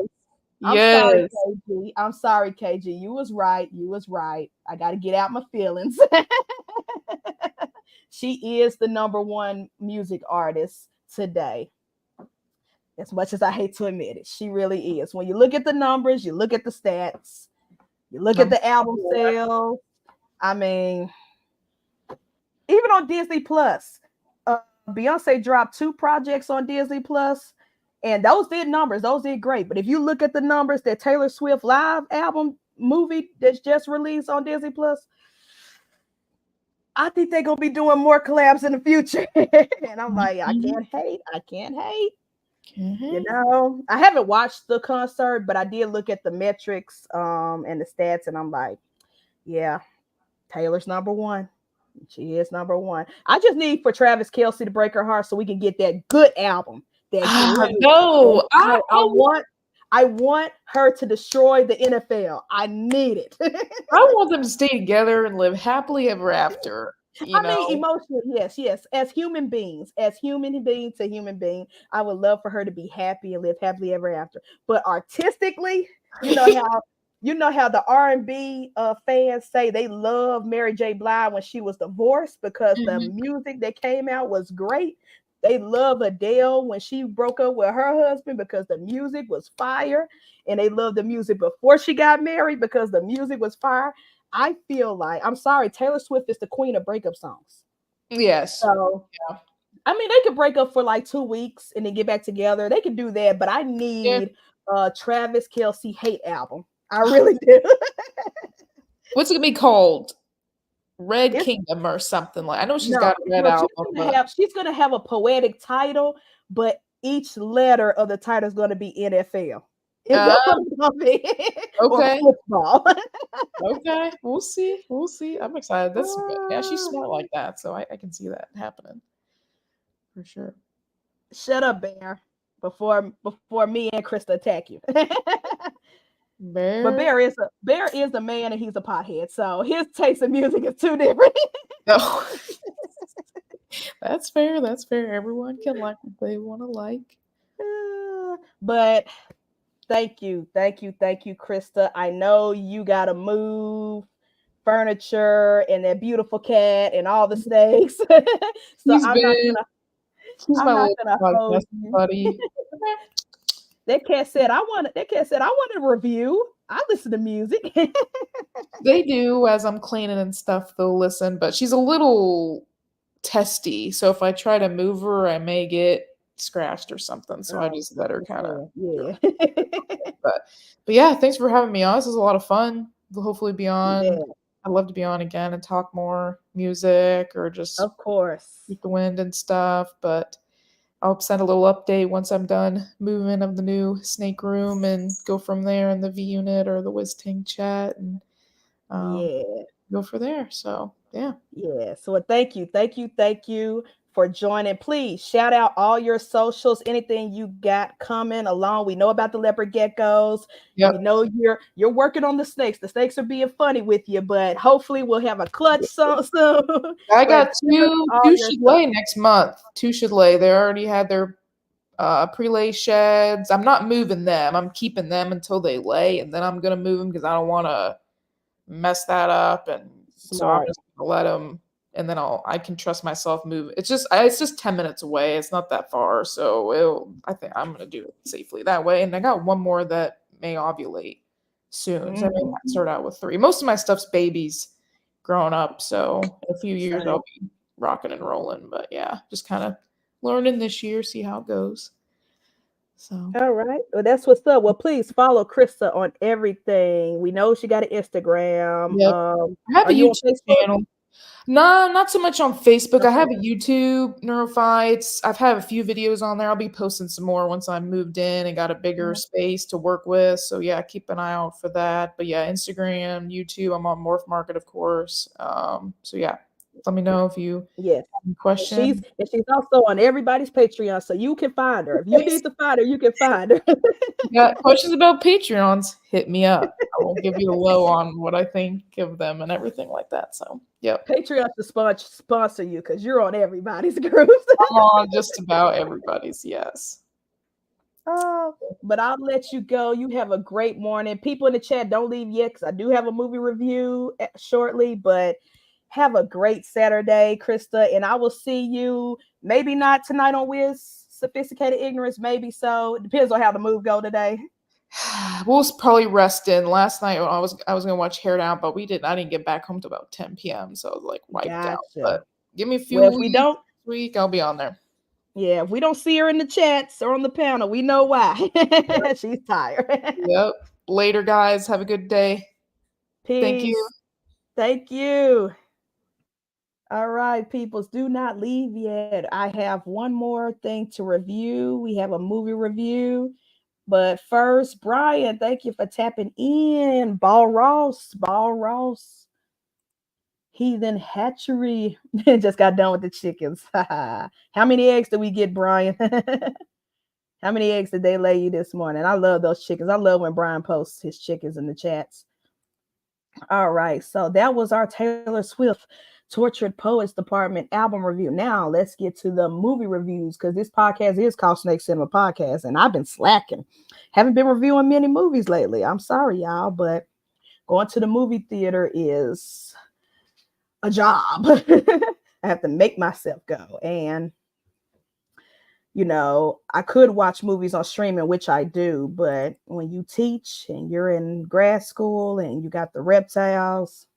Yes. I'm sorry, Yes. KG. I'm sorry, KG. You was right. You was right. I got to get out my feelings. She is the number one music artist today. As much as I hate to admit it, she really is. When you look at the numbers, you look at the stats, you look at Number the album four. sales. I mean, even on Disney Plus, Beyonce dropped 2 projects on Disney Plus, and those did numbers. Those did great. But if you look at the numbers that Taylor Swift live album movie that's just released on Disney Plus, I think they're gonna be doing more collabs in the future. And I'm like, I Mhm. can't hate. I can't hate. You Mhm. know, I haven't watched the concert, but I did look at the metrics and the stats, and I'm like, yeah, Taylor's number one. She is number one. I just need for Travis Kelsey to break her heart so we can get that good album. That great. No, No, I want her to destroy the NFL. I need it. I want them to stay together and live happily ever after. You I mean, know. emotionally, yes, yes. As human being to human being, I would love for her to be happy and live happily ever after. But artistically, you know how the R&B fans say they love Mary J. Blige when she was divorced because the Mhm. music that came out was great. They love Adele when she broke up with her husband because the music was fire, and they love the music before she got married because the music was fire. I feel like, I'm sorry, Taylor Swift is the queen of breakup songs. Yes. So, Yeah. I mean, they could break up for like 2 weeks and then get back together. They could do that, but I Yeah. need a Travis Kelsey hate album. I really do. What's it gonna be called? Red It's Kingdom or something like. I know she's no, got a red no, album, but she's gonna have a poetic title, but each letter of the title is gonna be NFL. Is uh, that what it's gonna be? Or okay, football. okay, we'll see, we'll see. I'm excited. That's yeah, she's smart like that, so I can see that happening for sure. Shut up, Bear, before me and Krista attack you. But Bear. Bear is a man and he's a pothead, so his taste in music is too different. No, that's fair. That's fair. Everyone can like what they want to like. But thank you, Krista. I know you gotta move furniture and that beautiful cat and all the snakes. So He's I'm not been gonna he's I'm my not little gonna hold podcast you. buddy. That cat said I want a review. I listen to music. They do, as I'm cleaning and stuff, they'll listen, but she's a little testy. So if I try to move her, I may get scratched or something. So I Oh, just let her kind of. understand. Yeah. But but yeah, thanks for having me on. This is a lot of fun. We'll hopefully be on. Yeah, I'd love to be on again and talk more music or just of course. eat the wind and stuff. But I'll send a little update once I'm done moving of the new snake room and go from there in the V unit or the Wizting chat and um, Yeah. go for there. So yeah. Yeah. So thank you for joining. Please shout out all your socials, anything you got coming along. We know about the leopard geckos. We Yep. know you're working on the snakes. The snakes are being funny with you, but hopefully we'll have a clutch soon. I But got give us all two your should stuff. lay next month. Two should lay. They already had their pre-lay sheds. I'm not moving them. I'm keeping them until they lay, and then I'm gonna move them because I don't want to mess that up. And so I'm Smart. just gonna let them, and then I can trust myself move. It's just 10 minutes away. It's not that far, so I think I'm gonna do it safely that way. And I got one more that may ovulate soon, so I may Mhm. start out with three. Most of my stuff's babies growing up, so in a few years Same. I'll be rocking and rolling. But yeah, just kind of learning this year, see how it goes. So All right. Well, that's what's up. Well, please follow Krista on everything. We know she got an Instagram. yep, I have Are a you on YouTube Facebook? channel. No, not so much on Facebook. I have Okay. a YouTube, Neurophytes. I've had a few videos on there. I'll be posting some more once I'm moved in and got a bigger Mhm. space to work with. So yeah, keep an eye out for that. But yeah, Instagram, YouTube. I'm on Morph Market, of course. So yeah, let me know if you Yes. have any And she's questions. and she's also on everybody's Patreon, so you can find her. If you need to find her, you can find her. Got questions about Patreons? Hit me up. I will give you a low on what I think of them and everything like that. So yep, Patreon to sponsor you because you're on everybody's groups. I'm on just about everybody's. Yes. Oh, but I'll let you go. You have a great morning. People in the chat, don't leave yet because I do have a movie review shortly, but have a great Saturday, Krista. And I will see you maybe not tonight on Wiz Sophisticated Ignorance, maybe so. It depends on how the move go today. We'll probably rest in. Last night I was gonna watch Hair Down, but I didn't get back home till about 10 p.m. So I was like wiped out. Gotcha. But give me a few Well, if we weeks. don't, Week I'll be on there. yeah, if we don't see her in the chats or on the panel, we know why. Yep. She's tired. Yep. Later, guys. Have a good day. Thank you. Peace. Thank you. All right, peoples, do not leave yet. I have one more thing to review. We have a movie review. But first, Brian, thank you for tapping in. Ball Ross, Heathen Hatchery. Just got done with the chickens. How many eggs did we get, Brian? How many eggs did they lay you this morning? I love those chickens. I love when Brian posts his chickens in the chats. All right, so that was our Taylor Swift Tortured Poets Department album review. Now let's get to the movie reviews because this podcast is called Snake Cinema Podcast, and I've been slacking. Haven't been reviewing many movies lately. I'm sorry, y'all, but going to the movie theater is a job. I have to make myself go. And I could watch movies on streaming, which I do, but when you teach and you're in grad school and you got the reptiles,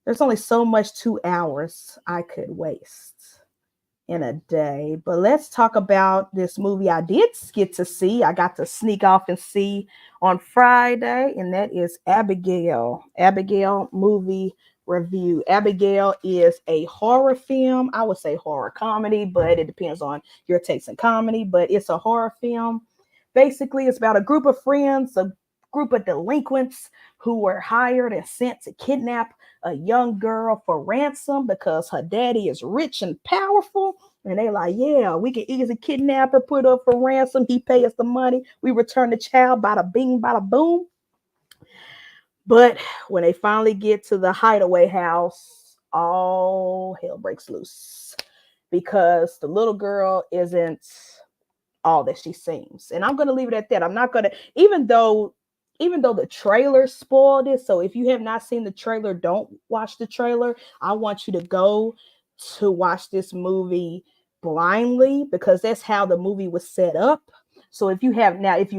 there's only so much 2 hours I could waste in a day. But let's talk about this movie I did get to see. I got to sneak off and see on Friday, and that is Abigail. Abigail movie review. Abigail is a horror film. I would say horror comedy, but it depends on your taste in comedy. But it's a horror film. Basically, it's about a group of friends, a group of delinquents who were hired and sent to kidnap a young girl for ransom because her daddy is rich and powerful. And they like, yeah, we can easily kidnap her, put her for ransom. He pay us the money. We return the child, bada bing, bada boom. But when they finally get to the hideaway house, all hell breaks loose because the little girl isn't all that she seems. And I'm going to leave it at that. I'm not going to, even though the trailer spoiled it. So if you have not seen the trailer, don't watch the trailer. I want you to go to watch this movie blindly because that's how the movie was set up. So if you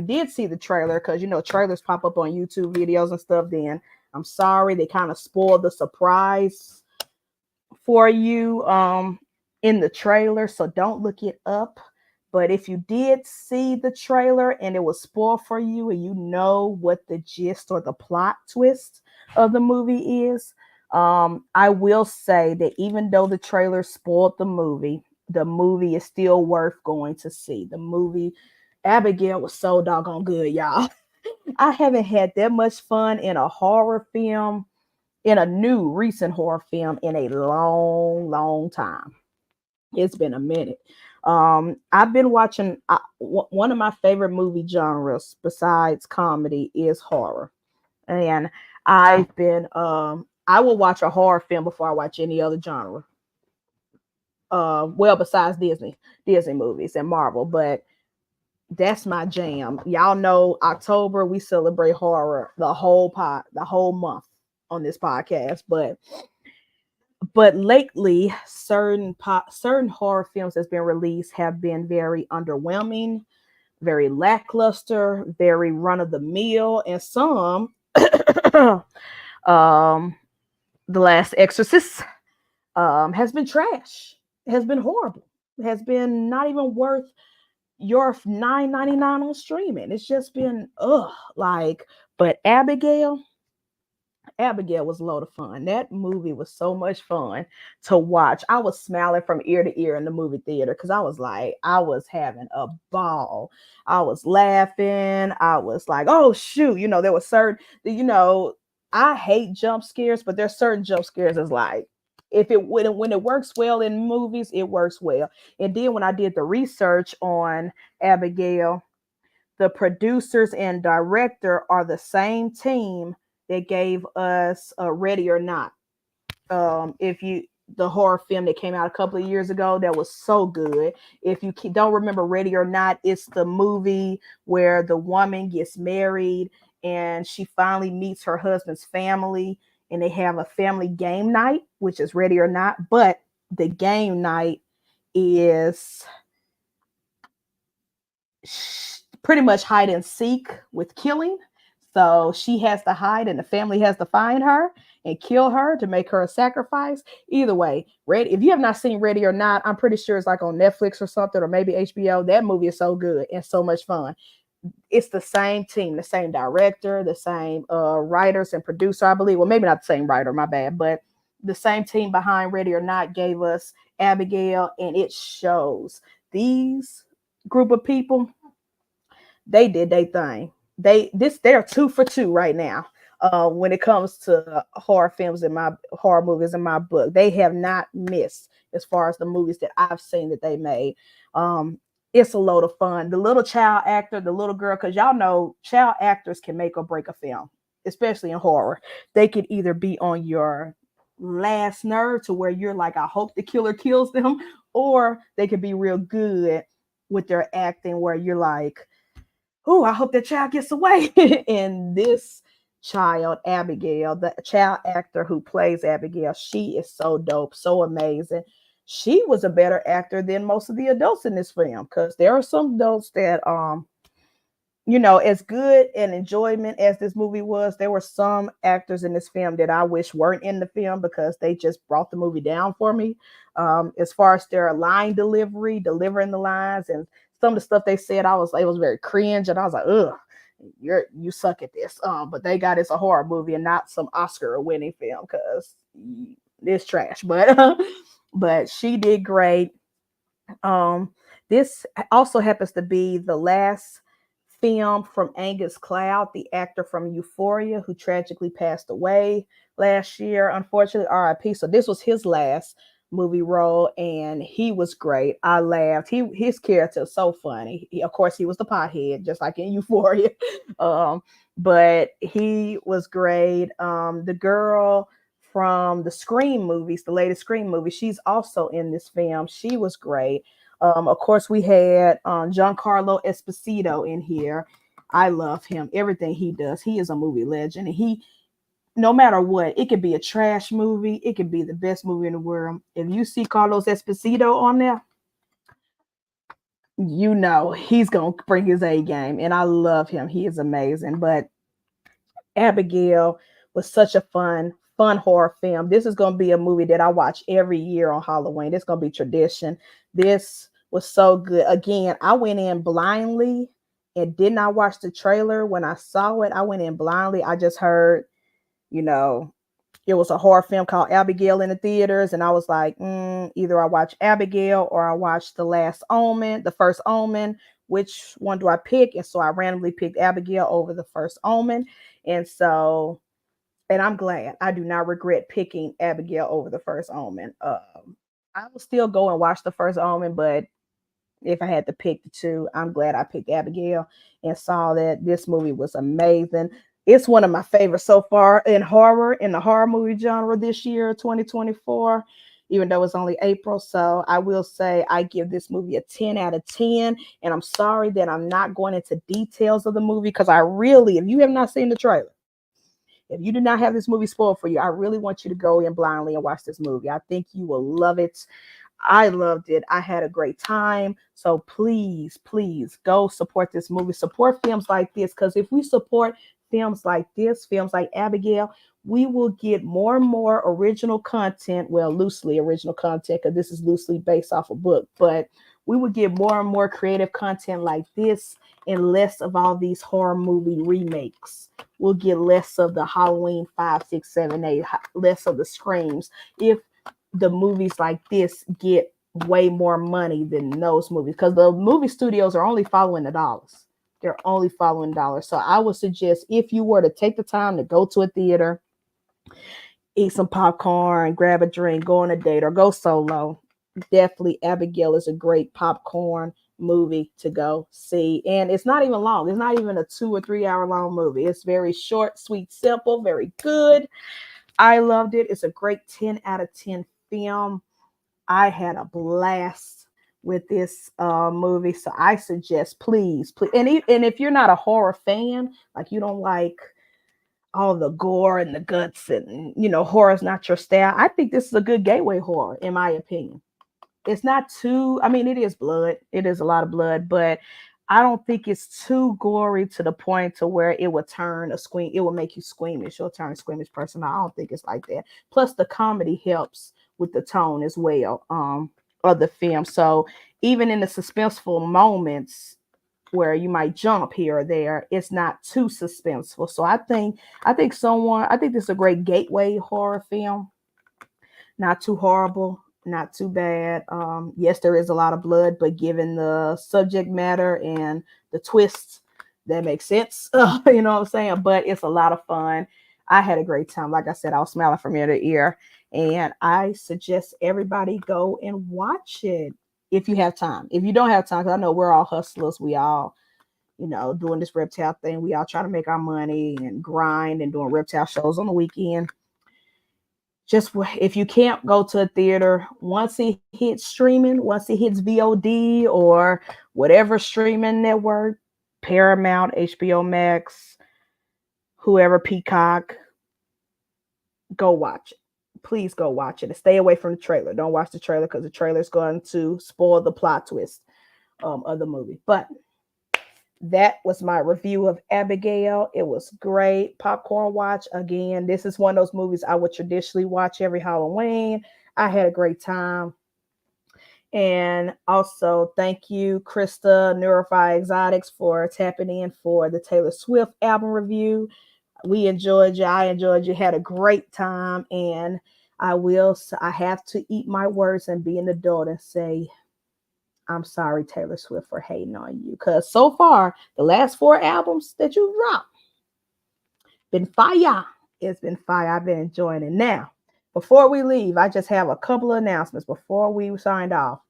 did see the trailer, because trailers pop up on YouTube videos and stuff, then I'm sorry, they kind of spoiled the surprise for you in the trailer, so don't look it up. But if you did see the trailer and it was spoiled for you and you know what the gist or the plot twist of the movie is, I will say that even though the trailer spoiled the movie is still worth going to see. The movie Abigail was so doggone good, y'all. I haven't had that much fun in a horror film, in a new recent horror film, in a long, long time. It's been a minute. I've been watching. One of my favorite movie genres besides comedy is horror, and I've been. I will watch a horror film before I watch any other genre. Well, besides Disney movies and Marvel, but that's my jam. Y'all know October we celebrate horror the whole month on this podcast, but lately certain horror films that's been released have been very underwhelming, very lackluster, very run of the mill, and some um The Last Exorcist has been trash, has been horrible, has been not even worth your 9.99 on streaming. It's just been like. But Abigail was a load of fun. That movie was so much fun to watch. I was smiling from ear to ear in the movie theater because I was having a ball. I was laughing. I was like, oh shoot, there was I hate jump scares, but there's certain jump scares that's like, if it when it works well in movies, it works well. And then when I did the research on Abigail, the producers and director are the same team that gave us Ready or Not. If you The horror film that came out a couple of years ago that was so good. If you don't remember Ready or Not, it's the movie where the woman gets married and she finally meets her husband's family and they have a family game night, which is Ready or Not. But the game night is pretty much hide and seek with killing. So she has to hide and the family has to find her and kill her to make her a sacrifice. Either way, if you have not seen Ready or Not, I'm pretty sure it's like on Netflix or something, or maybe HBO. That movie is so good and so much fun. It's the same team, the same director, the same writers and producer, I believe. Well, maybe not the same writer, my bad, but the same team behind Ready or Not gave us Abigail, and it shows. These group of people, they did their thing. They're 2 for 2 right now. When it comes to horror films and my horror movies in my book, they have not missed as far as the movies that I've seen that they made. It's a load of fun. The little child actor, the little girl, because y'all know child actors can make or break a film, especially in horror. They could either be on your last nerve to where you're like, I hope the killer kills them, or they could be real good with their acting where you're like, oh, I hope that child gets away. And this child, Abigail, the child actor who plays Abigail, she is so dope, so amazing. She was a better actor than most of the adults in this film, because there are some adults that as good and enjoyment as this movie was, there were some actors in this film that I wish weren't in the film because they just brought the movie down for me. As far as their line delivery, delivering the lines, and some of the stuff they said, it was very cringe, and I was like, ugh, you suck at this. But they got it's a horror movie and not some Oscar winning film because it's trash. But she did great. This also happens to be the last film from Angus Cloud, the actor from Euphoria, who tragically passed away last year, unfortunately, RIP. So this was his last movie role, and he was great. I laughed. His character is so funny. Of course, he was the pothead, just like in Euphoria. But he was great. The girl from the Scream movies, the latest Scream movie, she's also in this film. She was great. Of course, we had Giancarlo Esposito in here. I love him. Everything he does. He is a movie legend. And no matter what, it could be a trash movie. It could be the best movie in the world. If you see Carlos Esposito on there, you know he's gonna bring his A game, and I love him. He is amazing. But Abigail was such a fun horror film. This is gonna be a movie that I watch every year on Halloween. This is gonna be tradition. This was so good. Again, I went in blindly and did not watch the trailer. When I saw it, I went in blindly. I just heard, you know, it was a horror film called Abigail in the theaters, and I was like, either I watch Abigail or I watch The Last Omen, the first Omen. Which one do I pick? And so I randomly picked Abigail over the first Omen. And so, and I'm glad. I do not regret picking Abigail over the first Omen. I will still go and watch the first Omen, but if I had to pick the two, I'm glad I picked Abigail and saw that this movie was amazing. It's one of my favorites so far in the horror movie genre this year, 2024, even though it's only April. So I will say I give this movie a 10 out of 10. And I'm sorry that I'm not going into details of the movie because I really, if you have not seen the trailer, if you do not have this movie spoiled for you, I really want you to go in blindly and watch this movie. I think you will love it. I loved it. I had a great time. So please, please go support this movie. Support films like this, because if we support films like this, films like Abigail, we will get more and more original content. Well, loosely original content, because this is loosely based off a book, but we would get more and more creative content like this and less of all these horror movie remakes. We'll get less of the Halloween 5, 6, 7, 8, less of the screams. If the movies like this get way more money than those movies, because the movie studios are only following the dollars. They're only following dollars. So I would suggest, if you were to take the time to go to a theater, eat some popcorn, grab a drink, go on a date, or go solo, definitely Abigail is a great popcorn movie to go see. And it's not even long. It's not even a 2 or 3 hour long movie. It's very short, sweet, simple, very good. I loved it. It's a great 10 out of 10 film. I had a blast with this movie. So I suggest, please, please, and if you're not a horror fan, like you don't like all the gore and the guts and, horror is not your style, I think this is a good gateway horror, in my opinion. It's not too, I mean, it is blood. It is a lot of blood, but I don't think it's too gory to the point to where it would turn a squeam. It will make you squeamish. You'll turn a squeamish person. I don't think it's like that. Plus, the comedy helps with the tone as well of the film. So even in the suspenseful moments where you might jump here or there, it's not too suspenseful. So I think this is a great gateway horror film. Not too horrible, not too bad. Yes, there is a lot of blood, but given the subject matter and the twists, that makes sense. You know what I'm saying? But it's a lot of fun. I had a great time. Like I said, I was smiling from ear to ear. And I suggest everybody go and watch it if you have time. If you don't have time, because I know we're all hustlers. We all, doing this reptile thing. We all try to make our money and grind and doing reptile shows on the weekend. Just if you can't go to a theater, once it hits streaming, once it hits VOD or whatever streaming network, Paramount, HBO Max, whoever, Peacock, go watch it. Please go watch it and stay away from the trailer. Don't watch the trailer because the trailer is going to spoil the plot twist of the movie. But that was my review of Abigail. It was great. Popcorn watch. Again, this is one of those movies I would traditionally watch every Halloween. I had a great time. And also, thank you, Krista, Neurify Exotics, for tapping in for the Taylor Swift album review. We enjoyed you. I enjoyed you. Had a great time. And I have to eat my words and be an adult and say, I'm sorry, Taylor Swift, for hating on you. Because so far, the last 4 albums that you dropped been fire. It's been fire. I've been enjoying it. Now, before we leave, I just have a couple of announcements before we signed off.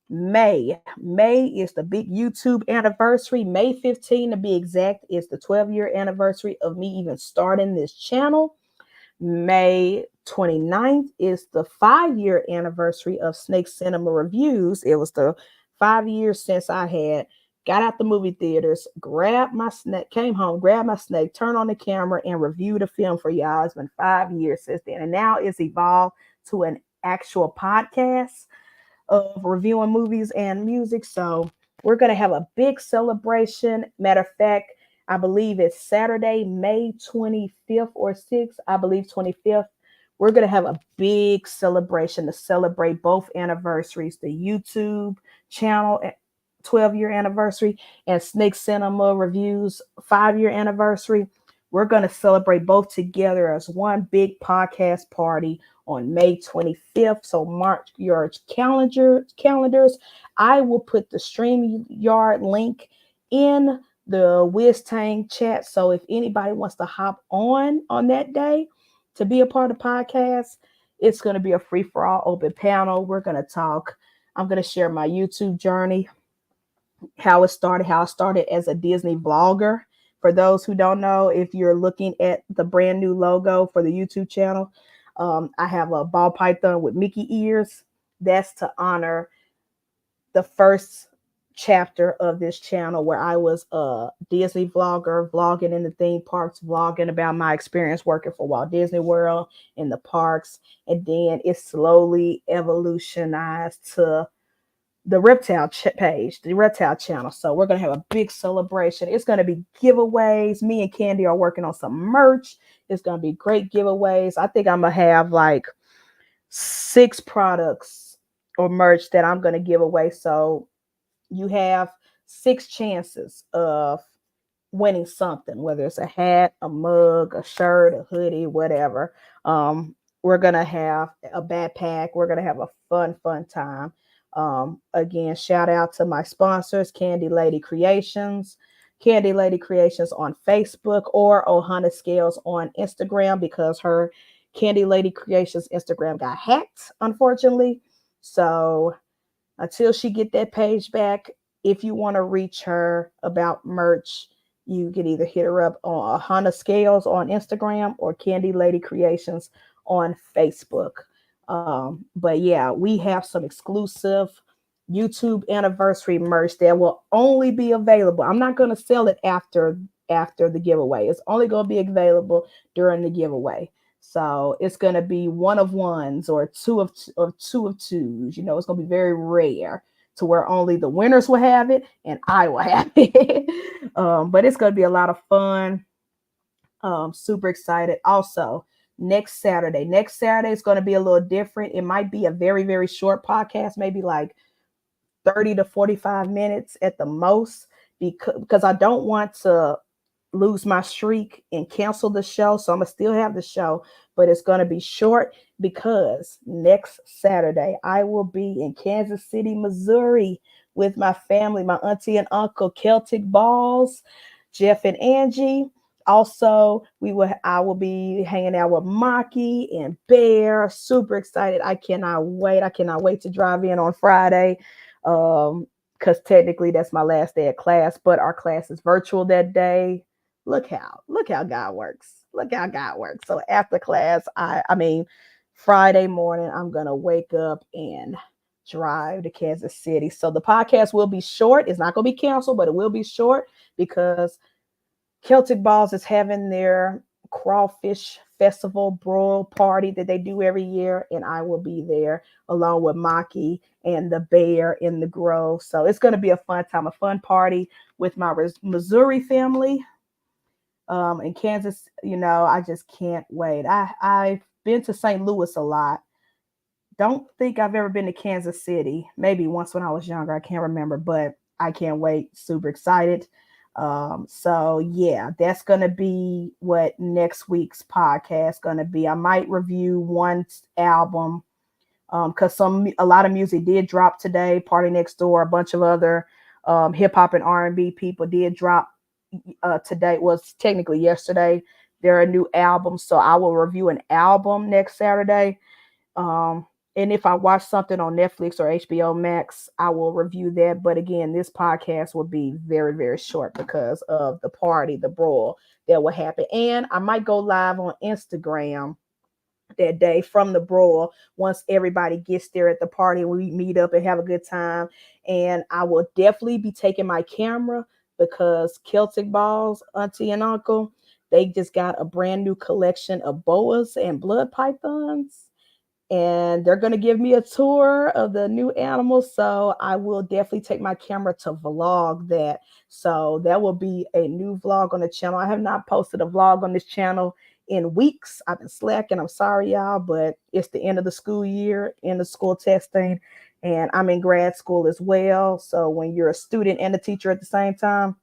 May is the big YouTube anniversary. May 15, to be exact, is the 12-year anniversary of me even starting this channel. May 29th is the 5-year anniversary of Snake Cinema Reviews. It was the 5 years since I had got out the movie theaters, grabbed my snake, came home, grabbed my snake, turned on the camera, and reviewed a film for y'all. It's been 5 years since then. And now it's evolved to an actual podcast of reviewing movies and music. So We're going to have a big celebration. Matter of fact, I believe it's Saturday, May 25th or 6th. I believe 25th. We're going to have a big celebration to celebrate both anniversaries, the YouTube channel 12-year anniversary and Snake Cinema Reviews 5-year anniversary. We're going to celebrate both together as one big podcast party on May 25th. So mark your calendars. I will put the StreamYard link in the WizTang chat. So if anybody wants to hop on that day to be a part of the podcast, it's going to be a free for all open panel. We're going to talk. I'm going to share my YouTube journey, how I started as a Disney vlogger. For those who don't know, if you're looking at the brand new logo for the YouTube channel, I have a ball python with Mickey ears. That's to honor the first chapter of this channel where I was a Disney vlogger, vlogging in the theme parks, vlogging about my experience working for Walt Disney World in the parks. And then it slowly evolutionized to the reptile page, the reptile channel. So we're going to have a big celebration. It's going to be giveaways. Me and Candy are working on some merch. It's going to be great giveaways. I think I'm going to have like 6 products or merch that I'm going to give away. So you have 6 chances of winning something, whether it's a hat, a mug, a shirt, a hoodie, whatever. We're going to have a backpack. We're going to have a fun time. Again, shout out to my sponsors, Candy Lady Creations on Facebook, or Ohana Scales on Instagram, because her Candy Lady Creations Instagram got hacked, unfortunately. So until she get that page back, if you want to reach her about merch, you can either hit her up on Ohana Scales on Instagram or Candy Lady Creations on Facebook. But yeah, we have some exclusive YouTube anniversary merch that will only be available. I'm not going to sell it after the giveaway. It's only going to be available during the giveaway. So it's going to be one of ones or two of twos. You know, it's going to be very rare to where only the winners will have it and I will have it. But it's going to be a lot of fun. Super excited. Also, next Saturday is going to be a little different. It might be a very, very short podcast, maybe like 30 to 45 minutes at the most, because I don't want to lose my streak and cancel the show. So I'm going to still have the show, but it's going to be short because next Saturday I will be in Kansas City, Missouri with my family, my auntie and uncle, Celtic Balls, Jeff and Angie. Also, I will be hanging out with Maki and Bear. Super excited. I cannot wait. I cannot wait to drive in on Friday. Because technically that's my last day of class, but our class is virtual that day. Look how God works. Look how God works. So after class, I mean Friday morning, I'm gonna wake up and drive to Kansas City. So the podcast will be short. It's not gonna be canceled, but it will be short because Celtic Balls is having their crawfish festival broil party that they do every year, and I will be there along with Maki and the Bear in the Grove. So it's going to be a fun time, a fun party with my Missouri family. In Kansas, I just can't wait. I've been to St. Louis a lot. Don't think I've ever been to Kansas City. Maybe once when I was younger. I can't remember, but I can't wait. Super excited. So yeah, that's gonna be what next week's podcast gonna be. I might review one album, because a lot of music did drop today. Party Next Door, a bunch of other hip hop and R&B people did drop today. Was technically yesterday. There are new albums, so I will review an album next Saturday. And if I watch something on Netflix or HBO Max, I will review that. But again, this podcast will be very, very short because of the party, the brawl that will happen. And I might go live on Instagram that day from the brawl once everybody gets there at the party and we meet up and have a good time. And I will definitely be taking my camera because Celtic Balls, auntie and uncle, they just got a brand new collection of boas and blood pythons. and they're going to give me a tour of the new animals. So I will definitely take my camera to vlog that. So that will be a new vlog on the channel. I have not posted a vlog on this channel in weeks. I've been slacking. I'm sorry, y'all, but it's the end of the school year, end of school testing, and I'm in grad school as well. So when you're a student and a teacher at the same time,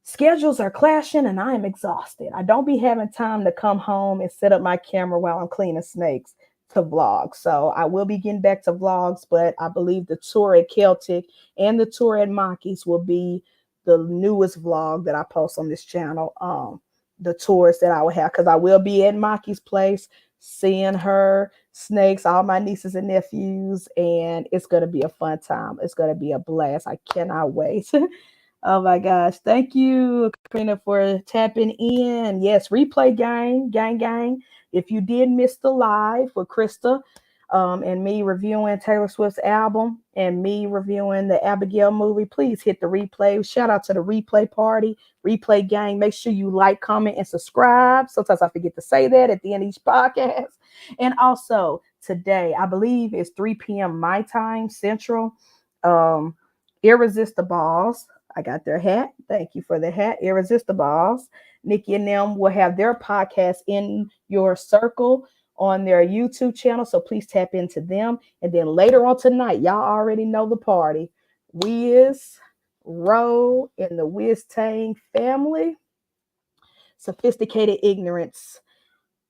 schedules are clashing and I am exhausted. I don't be having time to come home and set up my camera while I'm cleaning snakes to vlog. So I will be getting back to vlogs, but I believe the tour at Celtic and the tour at Maki's will be the newest vlog that I post on this channel. The tours that I will have, because I will be at Maki's place seeing her snakes, all my nieces and nephews, and it's going to be a fun time. It's going to be a blast. I cannot wait. Oh my gosh. Thank you, Karina, for tapping in. Yes, replay gang. If you did miss the live with Krista and me reviewing Taylor Swift's album and me reviewing the Abigail movie, please hit the replay. Shout out to the replay party, replay gang. Make sure you like, comment, and subscribe. Sometimes I forget to say that at the end of each podcast. And also today, I believe it's 3 p.m. my time, Central. Irresistibles. I got their hat. Thank you for the hat. Irresistibles. Nikki and them will have their podcast In Your Circle on their YouTube channel. So please tap into them. And then later on tonight, y'all already know the party. Wiz, Ro, and the Wiz Tang family. Sophisticated Ignorance.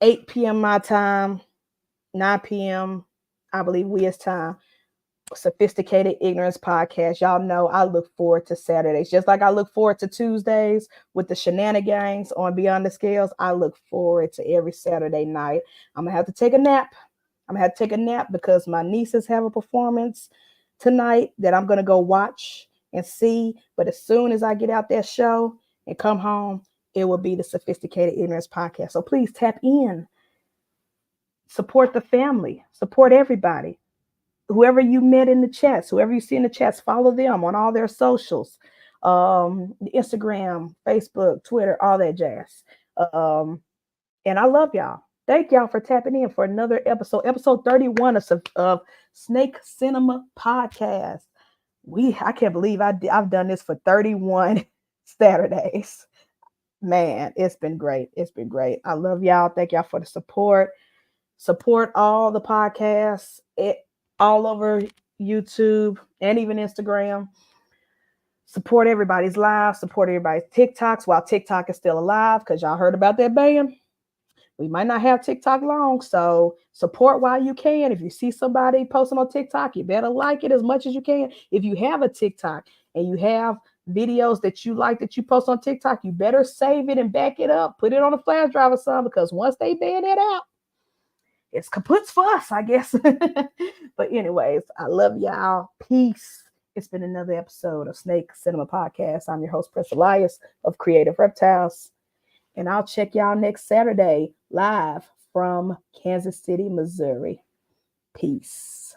8 p.m. my time, 9 p.m. I believe Wiz time. Sophisticated Ignorance podcast. Y'all know I look forward to Saturdays, just like I look forward to Tuesdays with the shenanigans on Beyond the Scales. I look forward to every Saturday night. I'm gonna have to take a nap. Because my nieces have a performance tonight that I'm gonna go watch and see. But as soon as I get out that show and come home, it will be the Sophisticated Ignorance podcast. So please tap in, support the family, support everybody. Whoever you met in the chats, whoever you see in the chats, follow them on all their socials, Instagram, Facebook, Twitter, all that jazz. And I love y'all. Thank y'all for tapping in for another episode 31 of Snake Cinema Podcast. I can't believe I've done this for 31 Saturdays. Man, it's been great. I love y'all. Thank y'all for the support. Support all the podcasts all over YouTube and even Instagram. Support everybody's live, support everybody's TikToks while TikTok is still alive, because y'all heard about that ban. We might not have TikTok long, so support while you can. If you see somebody posting on TikTok, you better like it as much as you can. If you have a TikTok and you have videos that you like that you post on TikTok, you better save it and back it up. Put it on a flash drive or something, because once they ban it out, it's kaputs for us, I guess. But anyways, I love y'all. Peace. It's been another episode of Snake Cinema Podcast. I'm your host, Prince Elias of Creative Reptiles. And I'll check y'all next Saturday live from Kansas City, Missouri. Peace.